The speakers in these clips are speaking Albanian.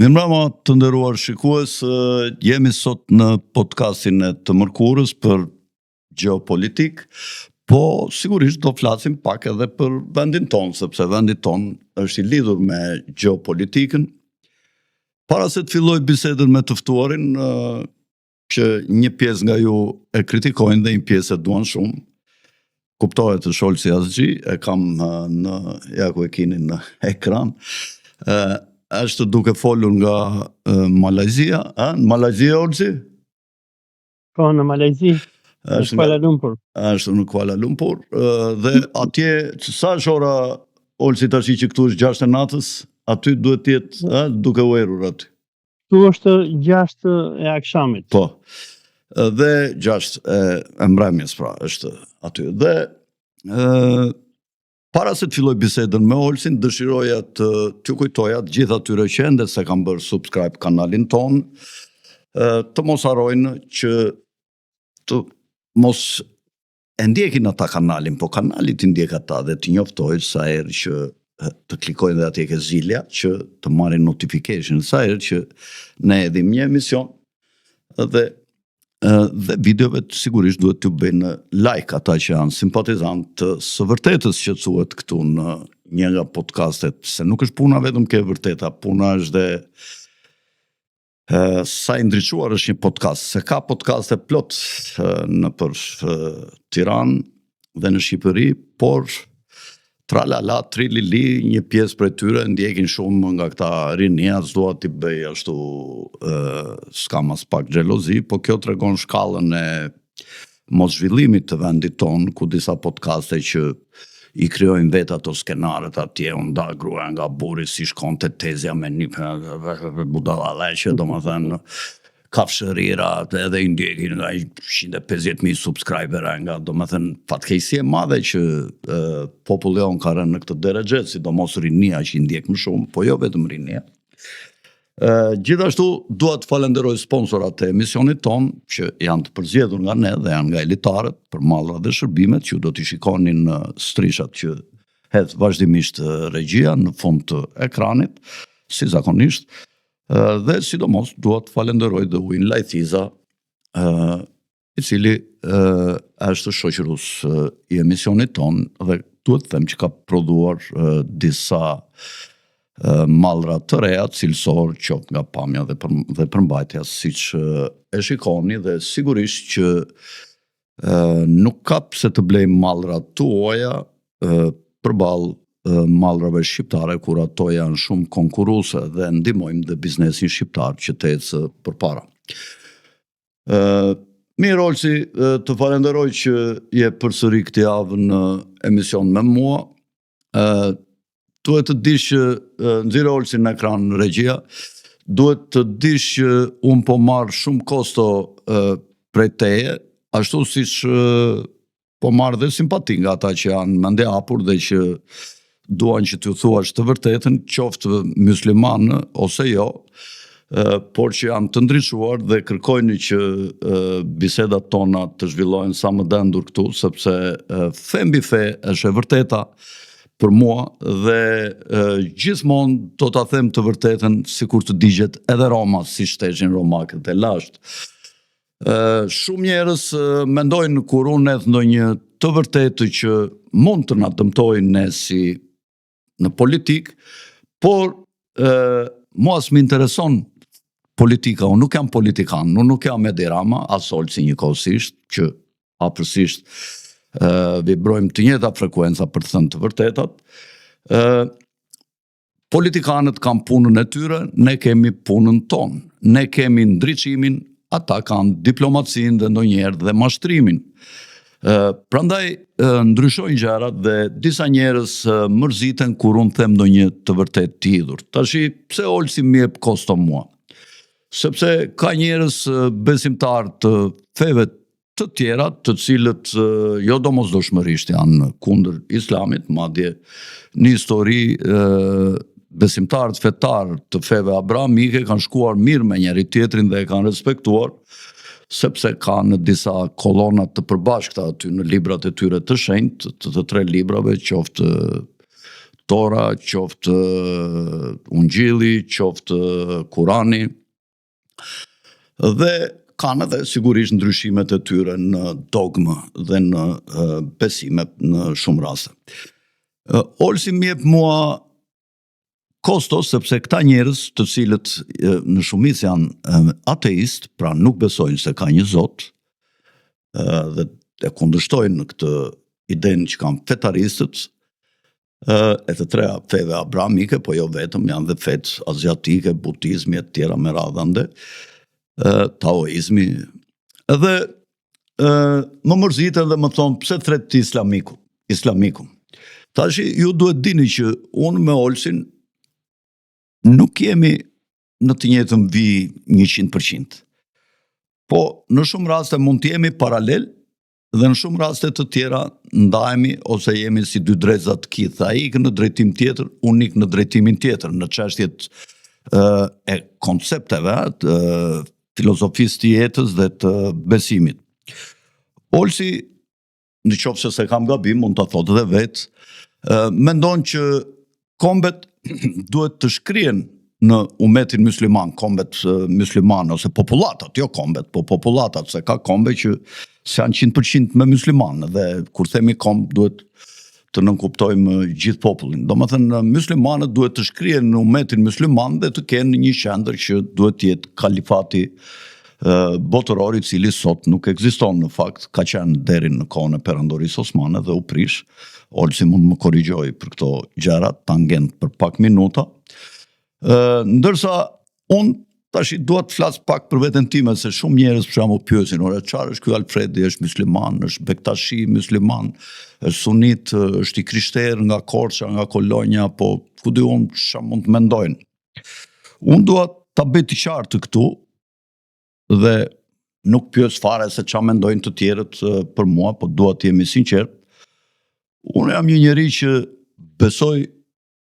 Mirëmbrëma të nderuar shikues, jemi sot në podcastin e të mërkurës për geopolitik, po sigurisht do flasim pak edhe për vendin ton, sepse vendi ton është i lidhur me geopolitikën. Para se të filloj bisedën me të ftuarin, që një pjesë nga ju e kritikojnë dhe një pjesë e duan shumë, kuptohet të Sholsi Asgji, e kam në ku e kini në ekran, është duke folur nga Malajzia, në Malajzia, Olsi? Po, në Malajzi, në Kuala Lumpur. Është në Kuala Lumpur, dhe atje, sa është ora, Olsi, tash që këtu është 6 e natës, aty duhet tjetë duke u erur aty. Këtu është 6 e akşamit. Po, dhe 6 e mbrëmjes pra, është aty. Dhe para se të filloj bisedën me Olsin, dëshiroja të kujtoja të gjitha atyre që ende se kam bërë subscribe kanalin ton, të mos harrojnë që të mos e ndjekin ata kanalin, po kanalit i ndjek ata dhe të njoftojnë sa herë që të klikojnë dhe atje ke zilja që të marrin notification, sa herë që ne edhim një emision dhe videove sigurisht duhet të bëjnë like ata që janë simpatizant të së vërtetës që thuhet këtu në një nga podcastet, se nuk është puna vetëm ke vërteta, puna është dhe sa i ndriçuar është një podcast, se ka podcaste plot në për Tiranë dhe në Shqipëri, por tralala, trilili, një pjesë për tyre ndjekin shumë nga këta rinia, s'dua t'i bëj ashtu s'kam as pak xhelozi, po kjo tregon shkallën e mos zhvillimit të vendit ton, ku disa podcaste që i krijojnë vetë ato skenarët atje, unë da gruaja nga burri si shkonte tezja me një budallaqe, domethënë kafshërira edhe i ndjekin nga 150.000 subscribera, nga domethënë fatkeqësi e madhe që populli jon ka rënë në këtë drejtë, sidomos rinia që i ndjek më shumë, po jo vetëm rinia. Gjithashtu dua të falenderoj sponsorat e emisionit ton që janë të përzgjedhur nga ne dhe janë nga elitarët për mallra dhe shërbimet që do t'i shikoni në strishat që hedh vazhdimisht regjia në fund të ekranit, si zakonisht. Dhe sidomos dua të falenderoj dhe Uin Lajthiza, i cili është shoqërues i emisionit ton dhe duhet të them që ka prodhuar disa mallra të reja, cilësor, qoftë nga pamja dhe përmbajtja, siç e shikoni, dhe sigurisht që nuk ka pse të blejmë mallra tuaja përballë mallrave shqiptare, kur ato janë shumë konkurruese dhe ndihmojmë dhe biznesin shqiptar që të ecë përpara. Mirë, Olsi, të falenderoj që je përsëri këtë javë në emision me mua. Duhet të dish që nxirë Olsin në ekran në regjia, duhet të dish që unë po marr shumë kosto prej teje, ashtu siç po marr dhe simpati nga ata që janë mendje hapur dhe që duan që t'ju thuash të vërtetën, qoftë musliman ose jo, por që janë të ndriçuar dhe kërkojnë që bisedat tona të zhvillohen sa më dendur këtu, sepse fe mbi fe është e vërteta për mua dhe gjithmonë do ta them të vërtetën sikur të digjet edhe Roma, si shteshin romakët e lashtë. Shumë njerëz mendojnë kur unë edh ndonjë të vërtetë që mund të na dëmtojnë ne si në politik, por mua s'më intereson politika, unë nuk jam politikan, unë nuk jam Edi Rama, as Olsi njëkohësisht, që hapërsisht vibrojmë të njëjta frekuenca për të thënë të vërtetat. Politikanët kanë punën e tyre, ne kemi punën tonë. Ne kemi ndriçimin, ata kanë diplomacinë dhe ndonjëherë dhe mashtrimin. Prandaj ndryshojnë gjërat dhe disa njerëz mërziten kur unë them ndonjë të vërtet të hidhur. Tashi pse Olsi më jep kosto mua? Sepse ka njerëz besimtar të feve të tjera, të cilët jo domosdoshmërisht janë kundër islamit, madje në histori besimtarët fetar të feve abrahamike kanë shkuar mirë me njëri tjetrin dhe e kanë respektuar, sepse kanë disa kolona të përbashkëta aty në librat e tyre të shenjtë, të tre librave, qoftë Tora, qoftë Ungjilli, qoftë Kurani, dhe kanë edhe sigurisht ndryshimet e tyre në dogmë dhe në besime në shumë raste. Olsi më jep mua kostos, sepse këta njerëz të cilët në shumicë janë ateist, pra nuk besojnë se ka një Zot, dhe e kundërshtojnë në këtë idenë që kanë fetaristët, e të treja feve abramike, po jo vetëm, janë dhe fetë aziatike, budizmi e tjera me radhande, taoizmi, edhe më mërzitën dhe më thonë, pse thret të islamiku? Tashi, ju duhet dini që unë me Olsin nuk jemi në të njëjtën vijë 100%. Po, në shumë raste mund të jemi paralel, dhe në shumë raste të tjera ndajemi ose jemi si dy dreza të kithë. Ai ikën në drejtim tjetër, unë ikë në drejtimin tjetër, në çështjet e koncepteve, të filozofisë të jetës dhe të besimit. Olsi, në qoftë se kam gabim, mund ta thotë edhe vetë, mendon që kombet duhet të shkrihen në umetin musliman, kombet musliman ose populatat, jo kombet, po populatat, se ka kombe që janë 100% me musliman, dhe kur themi komb duhet të nënkuptojmë gjithë popullin. Domethënë muslimanët duhet të shkrihen në umetin musliman dhe të kenë një qendër që duhet të jetë kalifati botëror, i cili sot nuk ekziston në fakt, ka qenë deri në kohën e perandorisë osmane dhe u prish. Olsi mund më korrigjoj për këto gjëra, tangent për pak minuta. Ndërsa unë tash dua të flas pak për veten time, se shumë njerëz për shembull pyesin, ora çfarë është ky Alfredi, është musliman, është Bektashi musliman, është sunit, është i krishterë nga Korça, nga Kolonja, po ku di unë çfarë mund të mendojnë. Unë dua ta bëj të qartë këtu dhe nuk pyes fare se çfarë mendojnë të tjerët për mua, po dua të jemi sinqert. Unë jam një njeri që besoj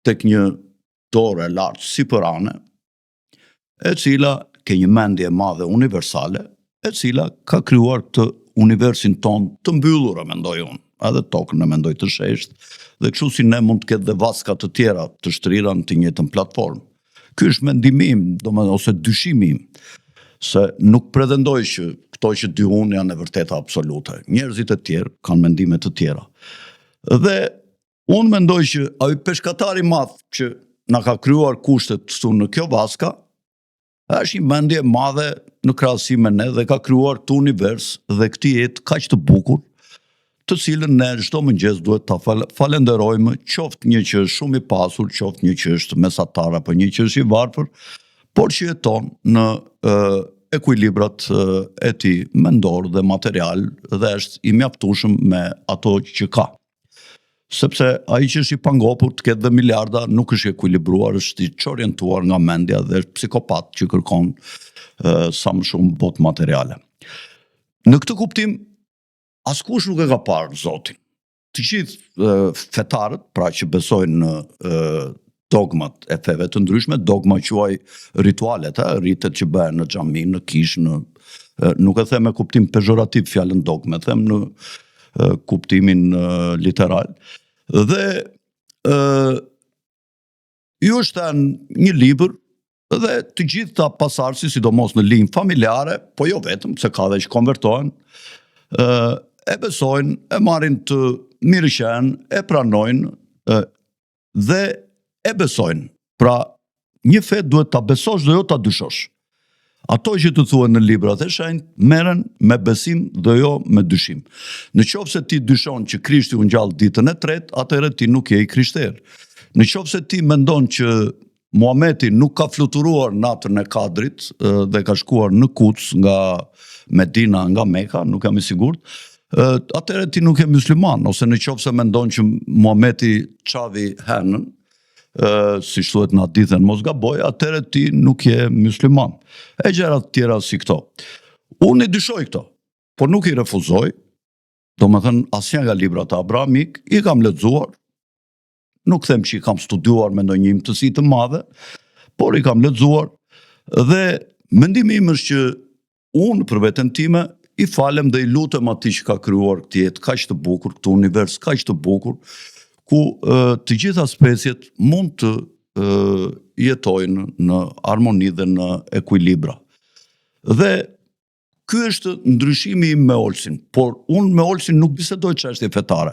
tek një dorë e lartë sipërane, e cila ke një mendje madhe universale, e cila ka krijuar këtë universin ton të mbyllur, mendoj unë, edhe tokën e mendoj të sheshtë, dhe kështu si ne mund të ketë dhe vaska të tjera të shtrira në të njëjtën platformë. Ky është mendimi im, ose dyshimi im, se nuk pretendoj që këto që dy unë janë e vërteta absolute. Njerëzit e tjerë kanë mendime të tjera. Dhe unë mendoj që ai peshkatari i madh që na ka krijuar kushtet këtu në kjo vaska, është një mendje madhe në krahasim me ne dhe ka krijuar këtë univers dhe këtë jetë kaq të bukur, të cilën ne çdo mëngjes duhet ta falenderojmë, qoftë një që është shumë i pasur, qoftë një që është mesatar apo një që është i varfër, por që jeton në ekuilibrat e tij mendor dhe material dhe është i mjaftueshëm me ato që ka. Sepse ai që është i pangopur të ketë dhe miliarda nuk është i ekuilibruar, është i çorientuar nga mendja dhe është psikopat që kërkon sa më shumë botë materiale. Në këtë kuptim, askush nuk e ka parë Zotin. Të gjithë fetarët, pra që besojnë në dogmat e feve të ndryshme, dogma quaj ritualet, ritet që bëhen në xhami, në kish, nuk e them me kuptim pejorativ fjalën dogme, them në kuptimin literal. Dhe ju është një libër dhe të gjithë ta pasardhësi, sidomos në linjë familjare, po jo vetëm, se ka dhe që konvertohen, e besojnë, e marrin të mirëqen, e pranojnë dhe e besojnë. Pra, një fe duhet ta besosh dhe jo ta dyshosh. Ato që të thuhen në librat e shenjtë merren me besim dhe jo me dyshim. Në qoftë se ti dyshon që Krishti u ngjall ditën e tretë, atëherë ti nuk je i krishterë. Në qoftë se ti mendon që Muhameti nuk ka fluturuar natën e Kadrit dhe ka shkuar në Kuc nga Medina, nga Meka, nuk jam i sigurt, atëherë ti nuk je musliman, ose në qoftë se mendon që Muhameti çavi henën, si thuhet në hadithin mos gaboj, atëherë ti nuk je musliman. E gjëra të tjera si këto. Unë i dyshoj këto, por nuk i refuzoj. Domethënë asnjë nga librat e Abrahamik i kam lexuar. Nuk them që i kam studiuar me ndonjë imtësi të madhe, por i kam lexuar dhe mendimi im është që unë për veten time i falem dhe i lutem atij që ka krijuar këtë jetë kaq të bukur, këtë univers kaq të bukur, ku të gjitha speciet mund të jetojnë në harmoni dhe në ekuilibra. Dhe ky është ndryshimi im me Olsin, por unë me Olsin nuk bisedoj çështje fetare.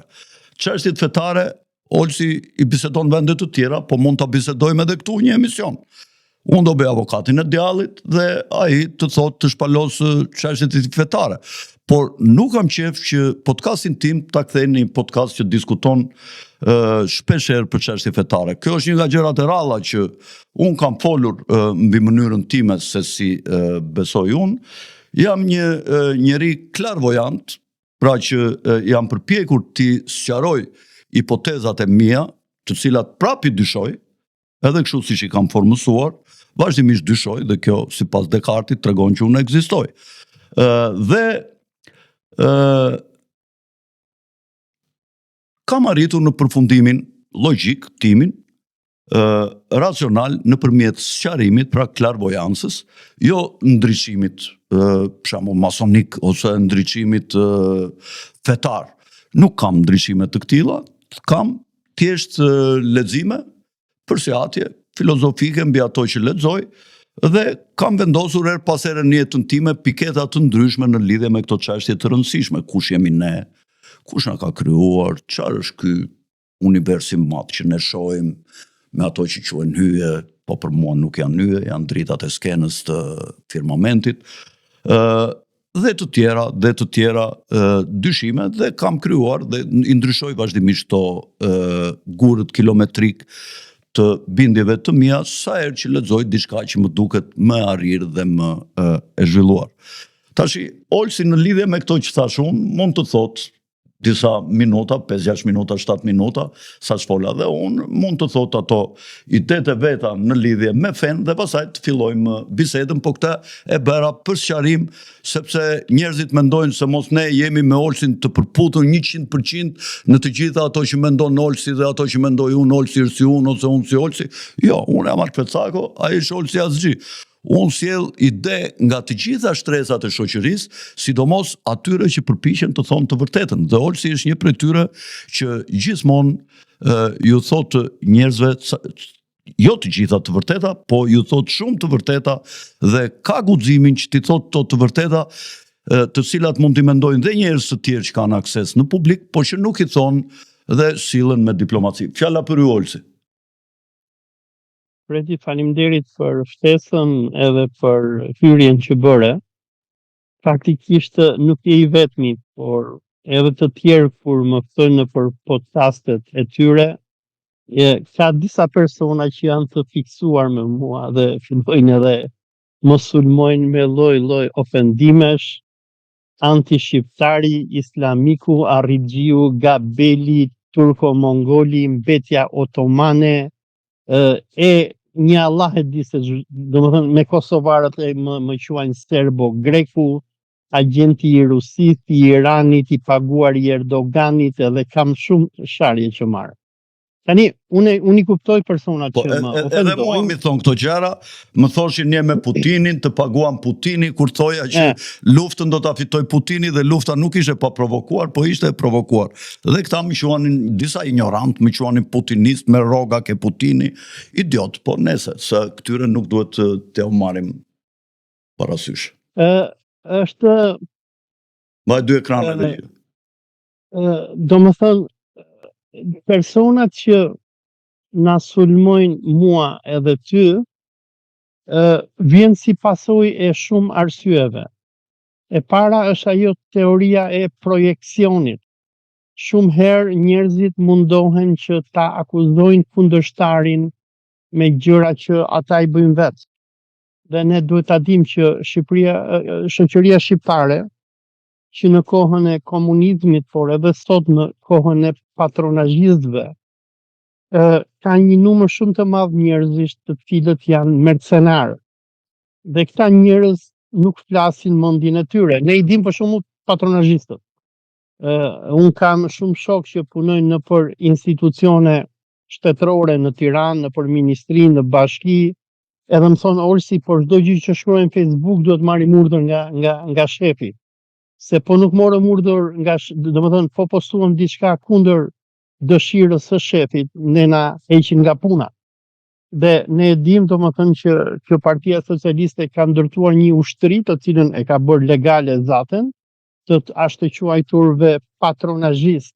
Çështjet fetare, Olsi i bisedon vende të tjera, po mund ta bisedojmë edhe këtu një emision. Unë do bëj avokatin e djallit dhe ai të thotë të shpalos çështjet fetare. Por nuk kam qef që podcastin tim ta kthej në një podcast që diskuton shpeshherë për çështje fetare. Kjo është një nga gjërat e ralla që unë kam folur mbi mënyrën time se si besoj unë. Jam një njeri klarvojant, pra që jam përpjekur t'i sqaroj hipotezat e mia, të cilat prap i dyshoj, edhe kështu siç i kam formësuar, vazhdimisht dyshoj dhe kjo sipas Descartes tregon që unë ekzistoj. Kam arritur në përfundimin logjik timin, racional nëpërmjet sqarimit, pra klarvojancës, jo ndriçimit për shembull masonik ose ndriçimit fetar. Nuk kam ndriçime të këtilla, kam thjesht lexime, përshtatje filozofike mbi ato që lexoj dhe kam vendosur her pas here në jetën time piketa të ndryshme në lidhje me këto çështje të rëndësishme. Kush jemi ne? Kush na ka krijuar? Çfarë është ky univers i madh që ne shohim me ato që quhen hyje, po për mua nuk janë hyje, janë dritat e skenës të firmamentit, dhe të tjera dyshime, dhe kam krijuar dhe i ndryshoj vazhdimisht këto gurët kilometrik të bindjeve të mia sa herë që lexoj diçka që më duket më arrir dhe më e zhvilluar. Tashi, Olsi në lidhje me këto që thash unë, mund të thotë disa minuta, 5-6 minuta, 7 minuta, sa që fola dhe unë, mund të thot ato idetë e veta në lidhje me fen dhe pasaj të fillojmë bisedën, po këta e bëra për sqarim, sepse njerëzit mendojnë se mos ne jemi me Olsin të përputur 100% në të gjitha ato që mendon Olsi dhe ato që mendoj unë, Olsi është si unë ose unë si Olsi. Jo, unë jam Arpecako, ai është Olsi asgjë. Unë sjell ide nga të gjitha shtresat e shoqërisë, sidomos atyre që përpiqen të thonë të vërtetën. Dhe Olsi është një prej tyre që gjithmonë ju thotë njerëzve, jo të gjitha të vërteta, po ju thotë shumë të vërteta dhe ka guximin që t'i thotë to të vërteta, të cilat mund t'i mendojnë dhe njerëz të tjerë që kanë akses në publik, po që nuk i thonë dhe sillen me diplomaci. Fjala për ju, Olsi. Fredi, faleminderit për ftesën edhe për hyrjen që bëre. Faktikisht nuk je i vetmi, por edhe të tjerë kur më thënë për podcastet e tyre, ka disa persona që janë të fiksuar me mua dhe fillojnë edhe më sulmojnë me lloj ofendimesh, anti-shqiptari, islamiku, arrigjiu, gabeli, turko-mongoli, mbetja otomane, një Allah e di se, domethënë me kosovarët më quajnë serbo-greku, agenti i Rusisë, i Iranit, i paguar i Erdoganit, edhe kam shumë sharje që marr. Tani, unë i kuptoj personat që më ofendojnë. Edhe mua mi thonë këto gjëra, më thoshin një me Putinin, të paguam Putini, kur thoja që luftën do ta fitoj Putini dhe lufta nuk ishte pa provokuar, po ishte e provokuar. Dhe këta më quanin disa ignorant, më quanin putinist me rroga ke Putini, idiot, po nese, se këtyre nuk duhet të u marrim parasysh. Është Mbaj dy ekrane dhe gjë. Domethënë personat që na sulmojnë mua edhe ty, vjen si pasojë e shumë arsyeve. E para është ajo teoria e projekcionit. Shumë herë njerëzit mundohen që ta akuzojnë kundërshtarin me gjëra që ata i bëjnë vetë. Dhe ne duhet ta dimë që shoqëria shqiptare, që në kohën e komunizmit, por edhe sot në kohën e patronazhistëve, ka një numër shumë të madh njerëzish të cilët janë mercenarë. Dhe këta njerëz nuk flasin mendjen e tyre. Ne i dim për shembull patronazhistët. Unë kam shumë shok që punojnë nëpër institucione shtetërore në Tiranë, nëpër ministri, në bashki, edhe më thonë Olsi, por çdo gjë që shkruaj në Facebook duhet marrim urdhër nga shefi. Se po nuk morëm urdhër domethënë po postuam diçka kundër dëshirës së shefit, ne na heqin nga puna. Dhe ne e dim domethënë që kjo Partia Socialiste ka ndërtuar një ushtri të cilën e ka bërë legale zaten, të ashtë të quajturve patronazhist.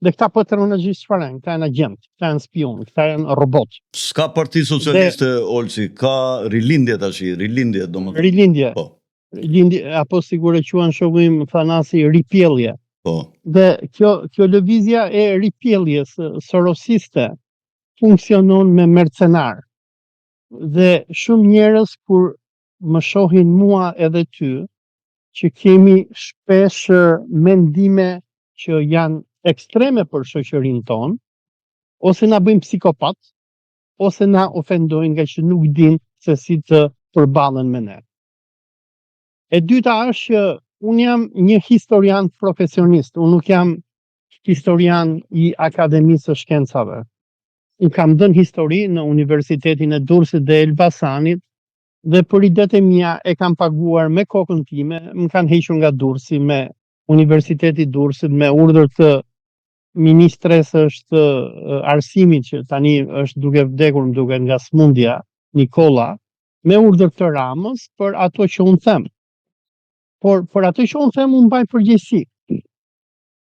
Dhe këta patronazhist çfarë janë? Këta janë agent, këta janë spion, këta janë robot. S'ka Parti Socialiste, Olsi, ka rilindje tash, rilindje domethënë. Rilindje. Po. Rilindje, apo sigur e quan shoku im Thanasi ripjellje. Po. Dhe kjo lëvizja e ripjelljes sorosiste funksionon me mercenar. Dhe shumë njerëz kur më shohin mua edhe ty, që kemi shpesh mendime që janë ekstreme për shoqërinë tonë, ose na bëjnë psikopat, ose na ofendojnë nga që nuk din se si të përballen me ne. E dyta është që unë jam një historian profesionist, unë nuk jam historian i Akademisë së Shkencave. Unë kam dhënë histori në Universitetin e Durrësit dhe Elbasanit, dhe për idetë e mia e kam paguar me kokën time, më kanë hequr nga Durrësi me Universiteti i Durrësit me urdhër të ministresës të arsimit që tani është duke vdekur, më duket nga smundja, Nikola, me urdhër të Ramës për ato që unë them. Por për ato që unë them unë mbaj përgjegjësi.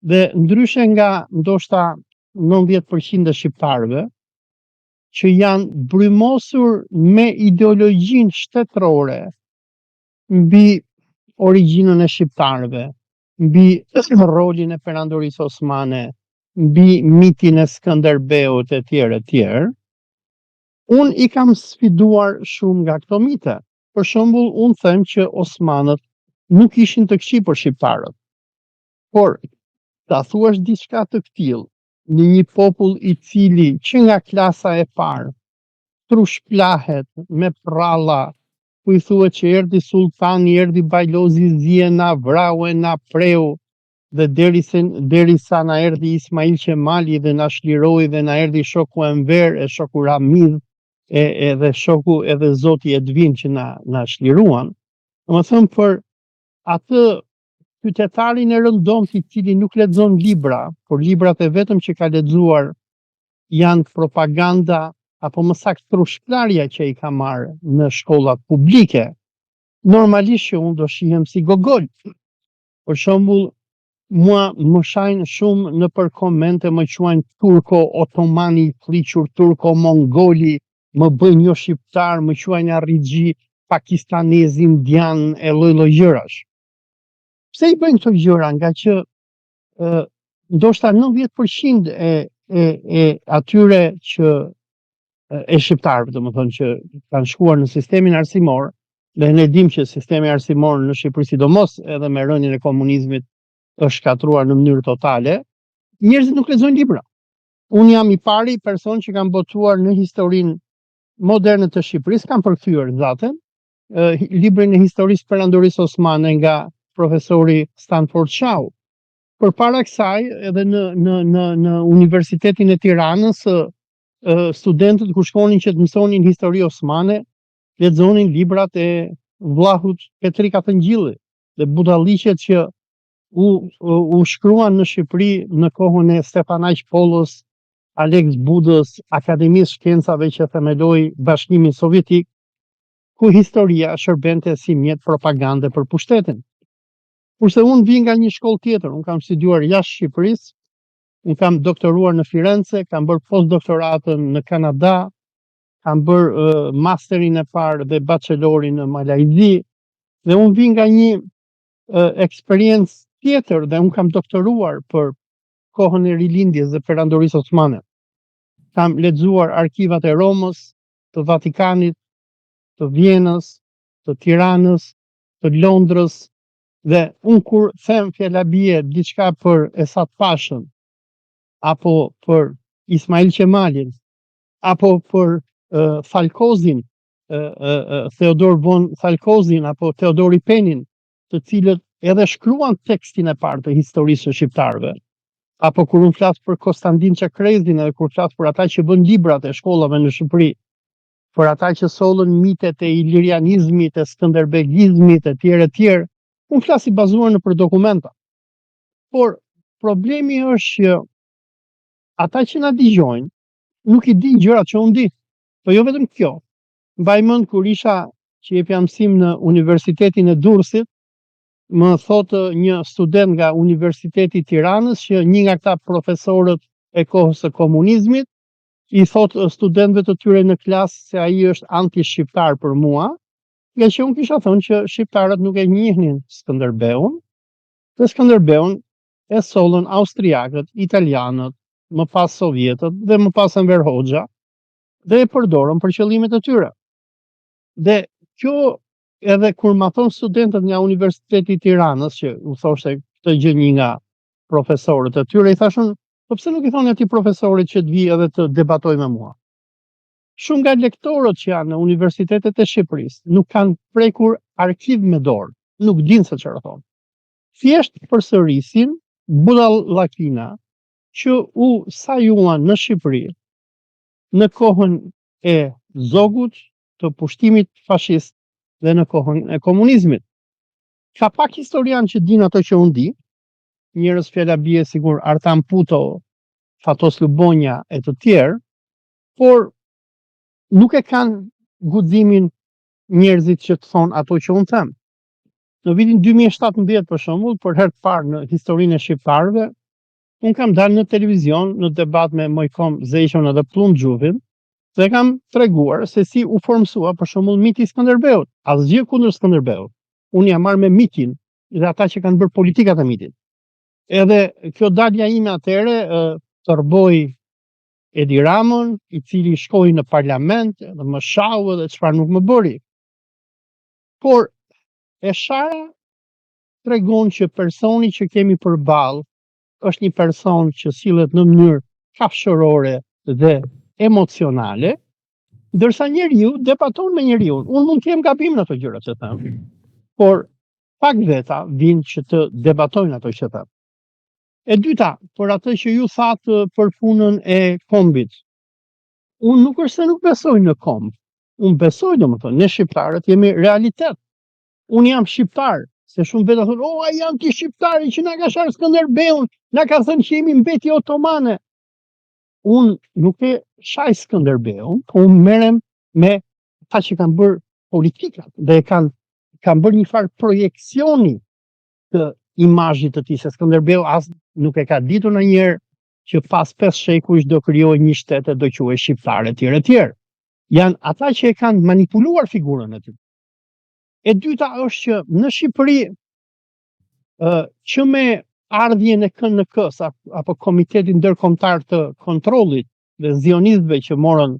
Dhe ndryshe nga ndoshta 90% e shqiptarëve që janë brymosur me ideologjinë shtetërore mbi origjinën e shqiptarëve, mbi rolin e perandorisë osmane, mbi mitin e Skënderbeut e tjerë, unë i kam sfiduar shumë nga këto mite. Për shembull, unë them që osmanët nuk ishin të këqij për shqiptarët. Por ta thuash diçka të tillë në një popull i cili që nga klasa e parë trushplahet me pralla, ku i thuhet që erdhi sultani, erdhi Bajlozi Zie, na vrau e na preu, dhe derisa na erdhi Ismail Qemali dhe na shliroi dhe na erdhi shoku Enver e shoku Ramidh edhe shoku edhe zoti Edvin që na shliruan. Domethënë për atë qytetarin e rëndomt i cili nuk lexon libra, por librat e vetëm që ka lexuar janë propaganda apo më saktë trushplarja që i ka marrë në shkollat publike, normalisht që unë do shihem si gogol. Për shembull, mua më shajnë shumë në për komente, më quajnë turko-otomani i fliqur, turko-mongoli, më bëjnë jo shqiptar, më quajnë arrigji, pakistanez, indian e lloj gjërash. Pse i bëjnë këto gjëra? Nga që ndoshta 90% e atyre që e shqiptarëve, domethënë që kanë shkuar në sistemin arsimor, dhe ne dim që sistemi arsimor në Shqipëri, sidomos edhe me rënien e komunizmit, është shkatruar në mënyrë totale, njerëzit nuk lexojnë libra. Unë jam i pari person që kam botuar në historinë moderne të Shqipërisë, kam përkthyer zaten librin e historisë perandorisë osmane nga profesori Stanford Shaw. Përpara kësaj, edhe në Universitetin e Tiranës, studentët kur shkonin që të mësonin histori osmane, lexonin librat e vllahut Petri Katëngjilli dhe budalliqet që u shkruan në Shqipëri në kohën e Stefan Aq Pollës, Alex Budës, Akademisë Shkencave që themeloi Bashkimin Sovjetik, ku historia shërbente si mjet propagande për pushtetin. Kurse unë vi nga një shkollë tjetër, unë kam studiuar jashtë Shqipërisë, unë kam doktoruar në Firenze, kam bërë postdoktoratën në Kanada, kam bërë masterin e parë dhe bachelorin në Malajzi, dhe unë vi nga një eksperiencë tjetër dhe unë kam doktoruar për kohën e rilindjes dhe perandorisë osmane. Kam lexuar arkivat e Romës, të Vatikanit, të Vjenës, të Tiranës, të Londrës, dhe unë kur them fjalabie diçka për Esat Pashën, apo për Ismail Qemalin, apo për Thalkozin, Theodor von Thalkozin, apo Theodor I Penin, të cilët edhe shkruan tekstin e parë të historisë së shqiptarëve, apo kur unë flas për Konstantin Çakrezin, edhe kur flas për ata që bën librat e shkollave në Shqipëri, për ata që sollën mitet e ilirianizmit, e skënderbegizmit, e tjerë, unë flas i bazuar në për dokumenta. Por problemi është që ata që na dëgjojnë nuk i din gjërat që unë di. Po jo vetëm kjo. Mbaj mend kur isha që jepja mësim në Universitetin e Durrësit, më thotë një student nga Universiteti i Tiranës që një nga këta profesorët e kohës së komunizmit i thotë studentëve të tyre në klasë se ai është anti-shqiptar për mua, nga që unë kisha thënë që shqiptarët nuk e njihnin Skënderbeun, dhe Skënderbeun e sollën austriakët, italianët, më pas sovjetët dhe më pas Enver Hoxha, dhe e përdorën për qëllimet e tyre. Dhe kjo edhe kur ma thonë studentët nga Universiteti i Tiranës, që u thoshte këtë gjë një nga profesorët e tyre, i thashën, po pse nuk i thonë atij profesorit që të vijë edhe të debatoj me mua? Shumë nga lektorët që janë në universitetet e Shqipërisë nuk kanë prekur arkiv me dorë, nuk dinë se çfarë thonë. Thjesht përsërisin budallakina që u sajuan në Shqipëri në kohën e zogut, të pushtimit fashist dhe në kohën e komunizmit. Ka pak historian që din ato që unë di, njerëz fjala bie sigur Artan Puto, Fatos Lubonja e të tjerë, por nuk e kanë guximin njerëzit që të thonë ato që unë them. Në vitin 2017 për shembull, për herë të parë në historinë e shqiptarëve, unë kam dalë në televizion në debat me Mojkom Zeqon edhe Plum Xhuvin, dhe kam treguar se si u formsua për shembull miti i Skënderbeut. Asgjë kundër Skënderbeut. Unë jam marrë me mitin dhe ata që kanë bërë politikat e mitit. Edhe kjo dalja ime atëre tërboi Edi Ramën, i cili shkoi në parlament dhe më shau dhe çfarë nuk më bëri. Por e shara tregon që personi që kemi përballë është një person që sillet në mënyrë kafshërore dhe emocionale, ndërsa njeriu debaton me njeriu. Unë mund të kem gabim në ato gjëra që them, por pak veta vinë që të debatojnë ato që them. E dyta, për atë që ju thatë për punën e kombit. Unë nuk është se nuk besoj në komb. Unë besoj, domethënë, ne shqiptarët jemi realitet. Unë jam shqiptar, se shumë veta thonë, "Oh, ai janë ti shqiptari që na ka sharë Skënderbeun, na ka thënë që jemi mbetje otomane." Unë nuk e shaj Skënderbeun, po unë merrem me ata që kanë bërë politikat dhe kanë bërë një farë projekcioni të imazhit të tij, se Skënderbeu as nuk e ka ditur ndonjëherë që pas 5 shekuj do krijojë një shtet e do quhej shqiptar etj etj. Janë ata që e kanë manipuluar figurën e tij. E dyta është që në Shqipëri që me ardhjen e KNK-s apo Komitetit Ndërkombëtar të Kontrollit dhe zionistëve që morën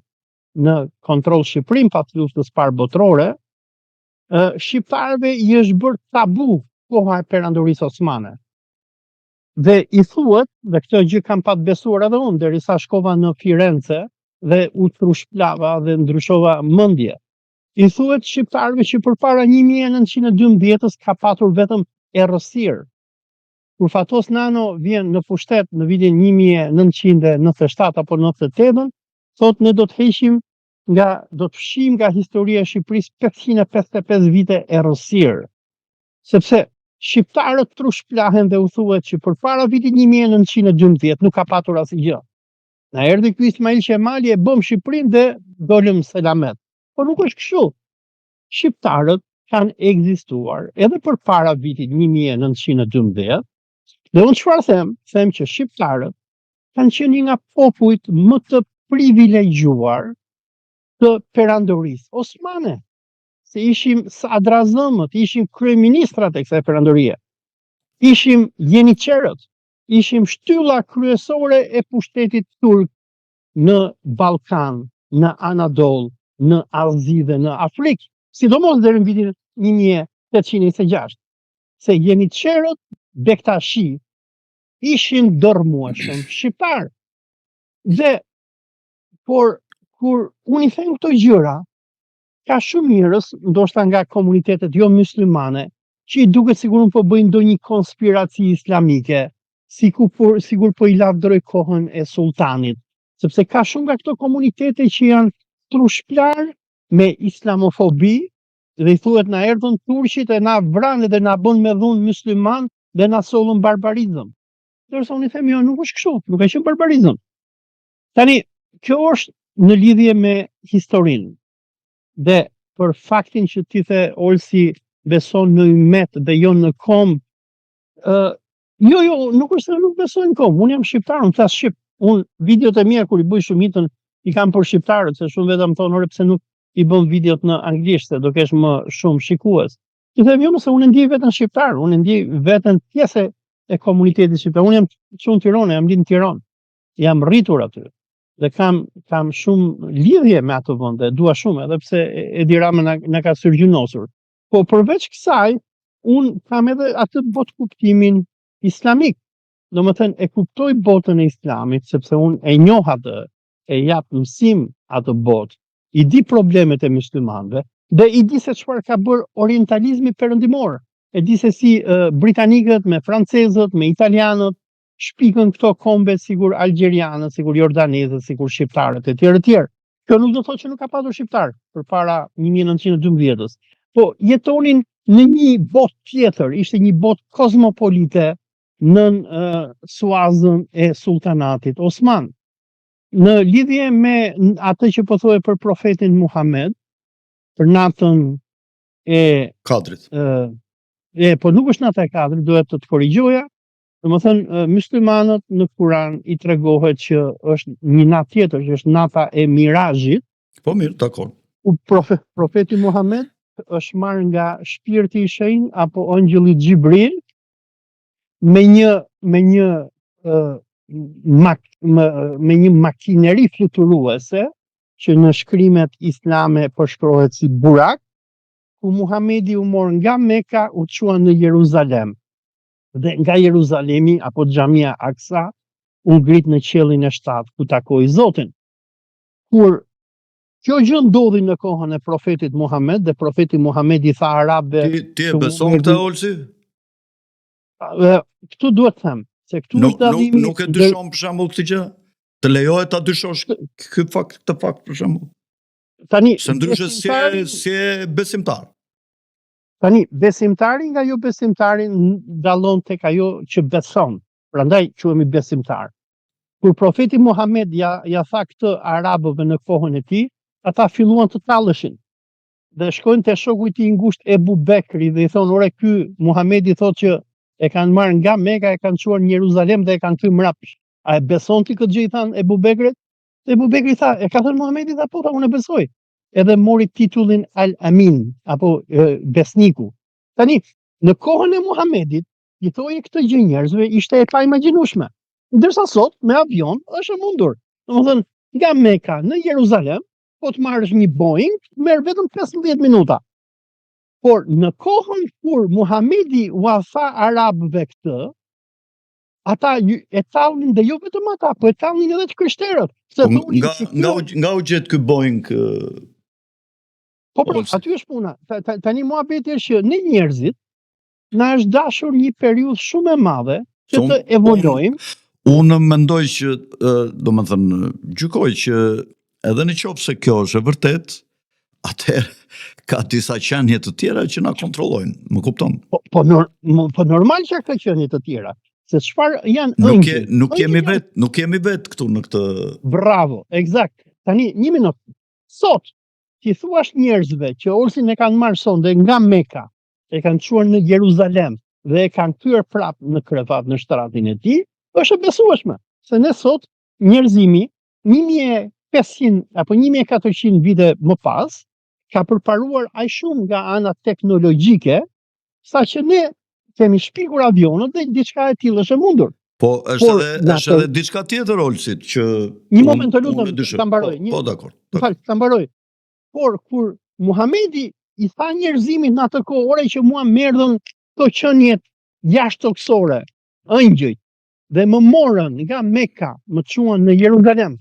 në kontroll Shqipërinë pas luftës së parë botërore, shqiptarëve i është bërë tabu koha e perandorisë osmane. Dhe i thuhet, dhe këtë gjë kam pat besuar edhe unë, derisa shkova në Firenze dhe u trushplava dhe ndryshova mendje. I thuhet shqiptarëve që përpara 1912-s ka patur vetëm errësirë. Kur Fatos Nano vjen në pushtet në vitin 1997 apo 98, thotë ne do të fshim nga historia e Shqipërisë 555 vite errësirë. Sepse shqiptarët trushplahen dhe u thuhet që përpara vitit 1912 nuk ka patur asgjë. Na erdhi ky Ismail Qemali e bëm Shqipërinë dhe dolëm selamet. Por nuk është kështu. Shqiptarët kanë ekzistuar edhe përpara vitit 1912. Dhe unë çfarë them? Them që shqiptarët kanë qenë një nga popujt më të privilegjuar të perandorisë osmane. Se ishim sadrazëmët, ishim kryeministrat e kësaj perandorie. Ishim jeniçerët, ishim shtylla kryesore e pushtetit turk në Ballkan, në Anadol, në Azi dhe në Afrikë, sidomos deri në vitin 1826. Se jeniçerët Bektashi ishin dormueshëm shqiptar. Dhe por kur unë i them këto gjëra, ka shumë njerëz, ndoshta nga komunitetet jo muslimane, që i duket sikur po bëjnë ndonjë konspiraci islamike, sigur po i lavdëroj kohën e sultanit, sepse ka shumë nga këto komunitete që janë trushplar me islamofobi dhe i thuhet na erdhën turqit e na vranë dhe na bën me dhunë musliman dhe na sollën barbarizëm. Dorso unë i them jo, nuk është kështu, nuk ka qenë barbarizëm. Tani, kjo është në lidhje me historinë. Dhe për faktin që ti the Olsi beson në ymet dhe jo në komb, jo, nuk është se nuk besoj në komb, unë jam shqiptar, unë thas shqip, unë videot e mia kur i bëj shumitën i kam për shqiptarët, se shumë vetëm thonë ore pse nuk i bën videot në anglisht, se do kesh më shumë shikues. Ti them jo, se unë ndjej veten shqiptar, unë ndjej veten pjesë e komunitetit shqiptar. Unë jam shumë Tiranë, jam lind në Tiranë. Jam rritur aty. Dhe kam shumë lidhje me atë vend, dhe dua shumë, edhe pse Edi Rama na ka sërgjynosur. Po përveç kësaj, unë kam edhe atë botë kuptimin islamik. Domethënë e kuptoj botën e islamit, sepse unë e njoh atë, e jap mësim atë botë, i di problemet e muslimanëve, dhe i di se çfarë ka bërë orientalizmi perëndimor. E di se si britanikët me francezët, me italianët shpikën këto kombe sigur algjerianët, sigur jordanezët, sigur shqiptarët e tjerë. Kjo nuk do thotë që nuk ka pasur shqiptar përpara 1912-s. Po jetonin në një botë tjetër, ishte një botë kozmopolite nën suazën e sultanatit Osman. Në lidhje me atë që po thoje për profetin Muhammed, për natën e Kadrit. Po nuk është nata e Kadrit, duhet të korrigjoja. Domethënë muslimanët në Kur'an i tregohet që është një natë tjetër, që është nata e Mirazhit. Po mirë, dakor. Profeti Muhammed është marrë nga shpirti i shenjtë apo angjëlli Xhibril me një makineri fluturuese që në shkrimet islame përshkruhet si burak, ku Muhamedi u mor nga Mekka u çua në Jeruzalem. Dhe nga Jeruzalemi apo Xhamia Aksa u ngrit në qiellin e 7 ku takoi Zotin. Kur kjo gjë ndodhi në kohën e profetit Muhammed, dhe profeti Muhammed i tha arabëve, Ti e beson këtë, Olsi? Këtu duhet të them se këtu është dallimi. Nuk e dyshon për shembull këtë gjë? Të lejohet ta dyshosh këtë fakt për shembull? Tani, se ndryshe si e besimtar. Tani, besimtari nga jo besimtari dallon tek ajo që beson. Prandaj quhemi besimtar. Kur profeti Muhammed ja tha këtë arabëve në kohën e tij, ata filluan të talleshin. Dhe shkojnë te shoku i tij i ngushtë Ebu Bekri dhe i thonë, ore ky Muhamedi thotë që e kanë marrë nga Mekka, e kanë çuar në Jeruzalem dhe e kanë thyer mbrapsht. A e beson ti këtë gjë, i thanë Ebu Bekrit? Ebu Bekri tha, e ka thënë Muhamedi, tha po, unë e besoj. Edhe mori titullin Al-Amin, apo besniku. Tani, në kohën e Muhamedit, i thoi këtë gjë njerëzve, ishte e paimagjinueshme. Ndërsa sot, me avion, është e mundur. Domethënë, nga Mekka në Jeruzalem, po të marrësh një Boeing, merr vetëm 15 minuta. Por në kohën kur Muhamedi u tha arabëve këtë, ata e tallnin, dhe jo vetëm ata, po e tallnin edhe të krishterët. Nga u gjet ky Boeing? Po aty është puna. Tani muhabeti është që ne njerëzit na është dashur një periudhë shumë e madhe që të evoluojmë. Unë mendoj që, domethënë, gjykoj që edhe në qoftë se kjo është e vërtet, atëherë ka disa qenie të tjera që na kontrollojnë, më kupton? Po normal që ka qenie të tjera. Se çfarë janë ëngjël? Nuk jemi vetë këtu në këtë. Bravo, eksakt. Tani, një minutë. Sot ti thuash njerëzve që Olsin e kanë marrë sonde nga Mekka, e kanë çuar në Jeruzalem dhe e kanë thyer prapë në krevat në shtratin e tij, është e besueshme. Se ne sot njerëzimi 1500 apo 1400 vite më pas ka përparuar aq shumë nga ana teknologjike, saqë ne kemi shpikur avionët dhe diçka e tillë është e mundur. Po është edhe diçka tjetër, Olsit, që një moment të lutem, ta mbaroj. Po dakor. Ta mbaroj. Por kur Muhamedi i tha njerëzimit në atë kohë, ore që mua merdhën këto qeniet jashtëtoksore, ëngjëj, dhe më morën nga Mekka, më çuan në Jeruzalem,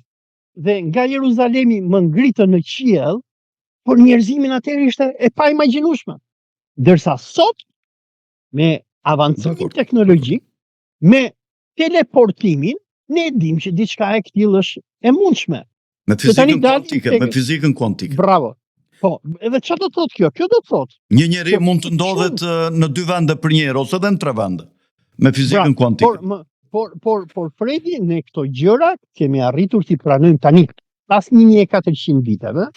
dhe nga Jeruzalemi më ngritën në qiell, por njerëzimin atëherë ishte e paimagjinueshme. Ndërsa sot, me avancimin teknologjik, me teleportimin, ne dimë që diçka e këtill është e mundshme. Me fizikën kuantike. Bravo. Po, edhe çfarë do të thotë kjo? Kjo do të thotë një njeri mund të ndodhet në 2 vende për një herë ose edhe në 3 vende. Me fizikën kuantike. por Fredi, ne këto gjëra kemi arritur t'i pranojmë tani pas 1400 viteve,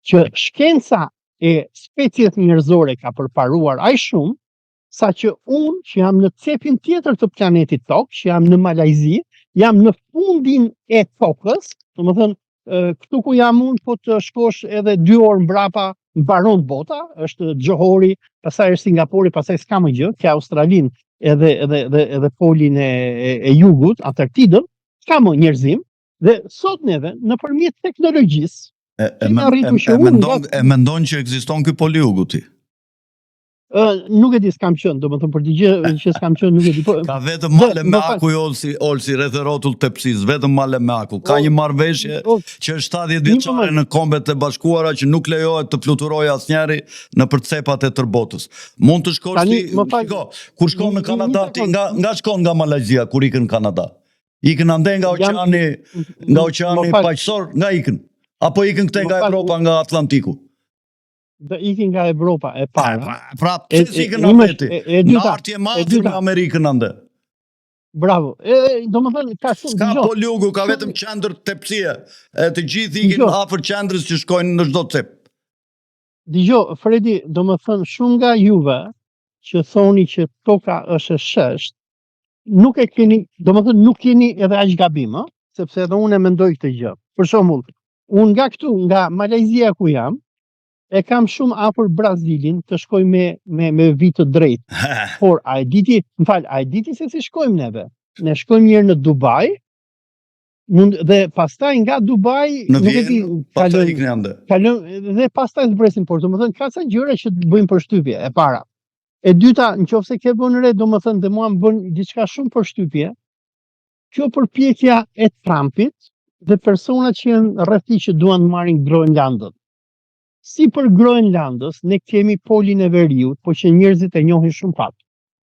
që shkenca e speciet njerëzore ka përparuar aq shumë, sa që unë që jam në cepin tjetër të planetit Tokë, që jam në Malajzi, jam në fundin e Tokës, domethënë këtu ku jam unë, po të shkosh edhe 2 orë mbrapa, mbaron bota, është Johori, pastaj është Singapuri, pastaj s'ka më gjë, ka Australinë edhe polin e jugut, Antarktidën, s'ka më njerëzim, dhe sot neve nëpërmjet teknologjisë E mendon që ekziston ky pol i jugut ti? Nuk e di, s'kam qenë, domethënë për të gjë që s'kam qenë, nuk e di. Ka vetëm male me akull olsi rreth rrotull tepsis, vetëm male me akull. Ka një marrëveshje që është 70 vjeçare në Kombet e Bashkuara që nuk lejohet të fluturojë asnjëri nëpër cepat e tërbotës. Mund të shkosh ti, kur shkon në Kanada ti nga shkon nga Malajzia kur ikën në Kanada. Ikën ande nga oqeani paqësor, nga ikën. Apo ikën këtej nga Evropa, nga Atlantiku. Dhe ikin nga Evropa e para. Pra, pse ikën Amerikë? Në artje madhe në Amerikën ande. Bravo. Domethënë ka shumë. Ka poljugu, ka vetëm qendër tepsie. E të gjithë ikin afër qendrës që shkojnë në çdo cep. Dgjoj, Fredi, domethënë shumë nga juve që thoni që toka është e shesht, nuk e keni, domethënë nuk keni edhe aq gabim, sepse edhe unë e mendoj këtë gjë. Për shembull, unë nga këtu, nga Malajzia ku jam, e kam shumë afër Brazilin të shkoj me vit të drejtë. Por a e diti se si shkojmë neve? Ne shkojmë njërë në Dubai, dhe pastaj nga Dubai në Vjenë, pastaj ikni ande. Dhe pastaj zbresim por, domethënë ka sa gjëra që të bëjmë përshtypje, e para. E dyta, nëse ke vënë re, domethënë dhe mua më bën diçka shumë përshtypje, kjo përpjekja e Trumpit dhe personat që janë rreth tij që duan të marrin Groenlandën. Si për Groenlandës, ne kemi polin e veriut, po që njerëzit e njohin shumë pak.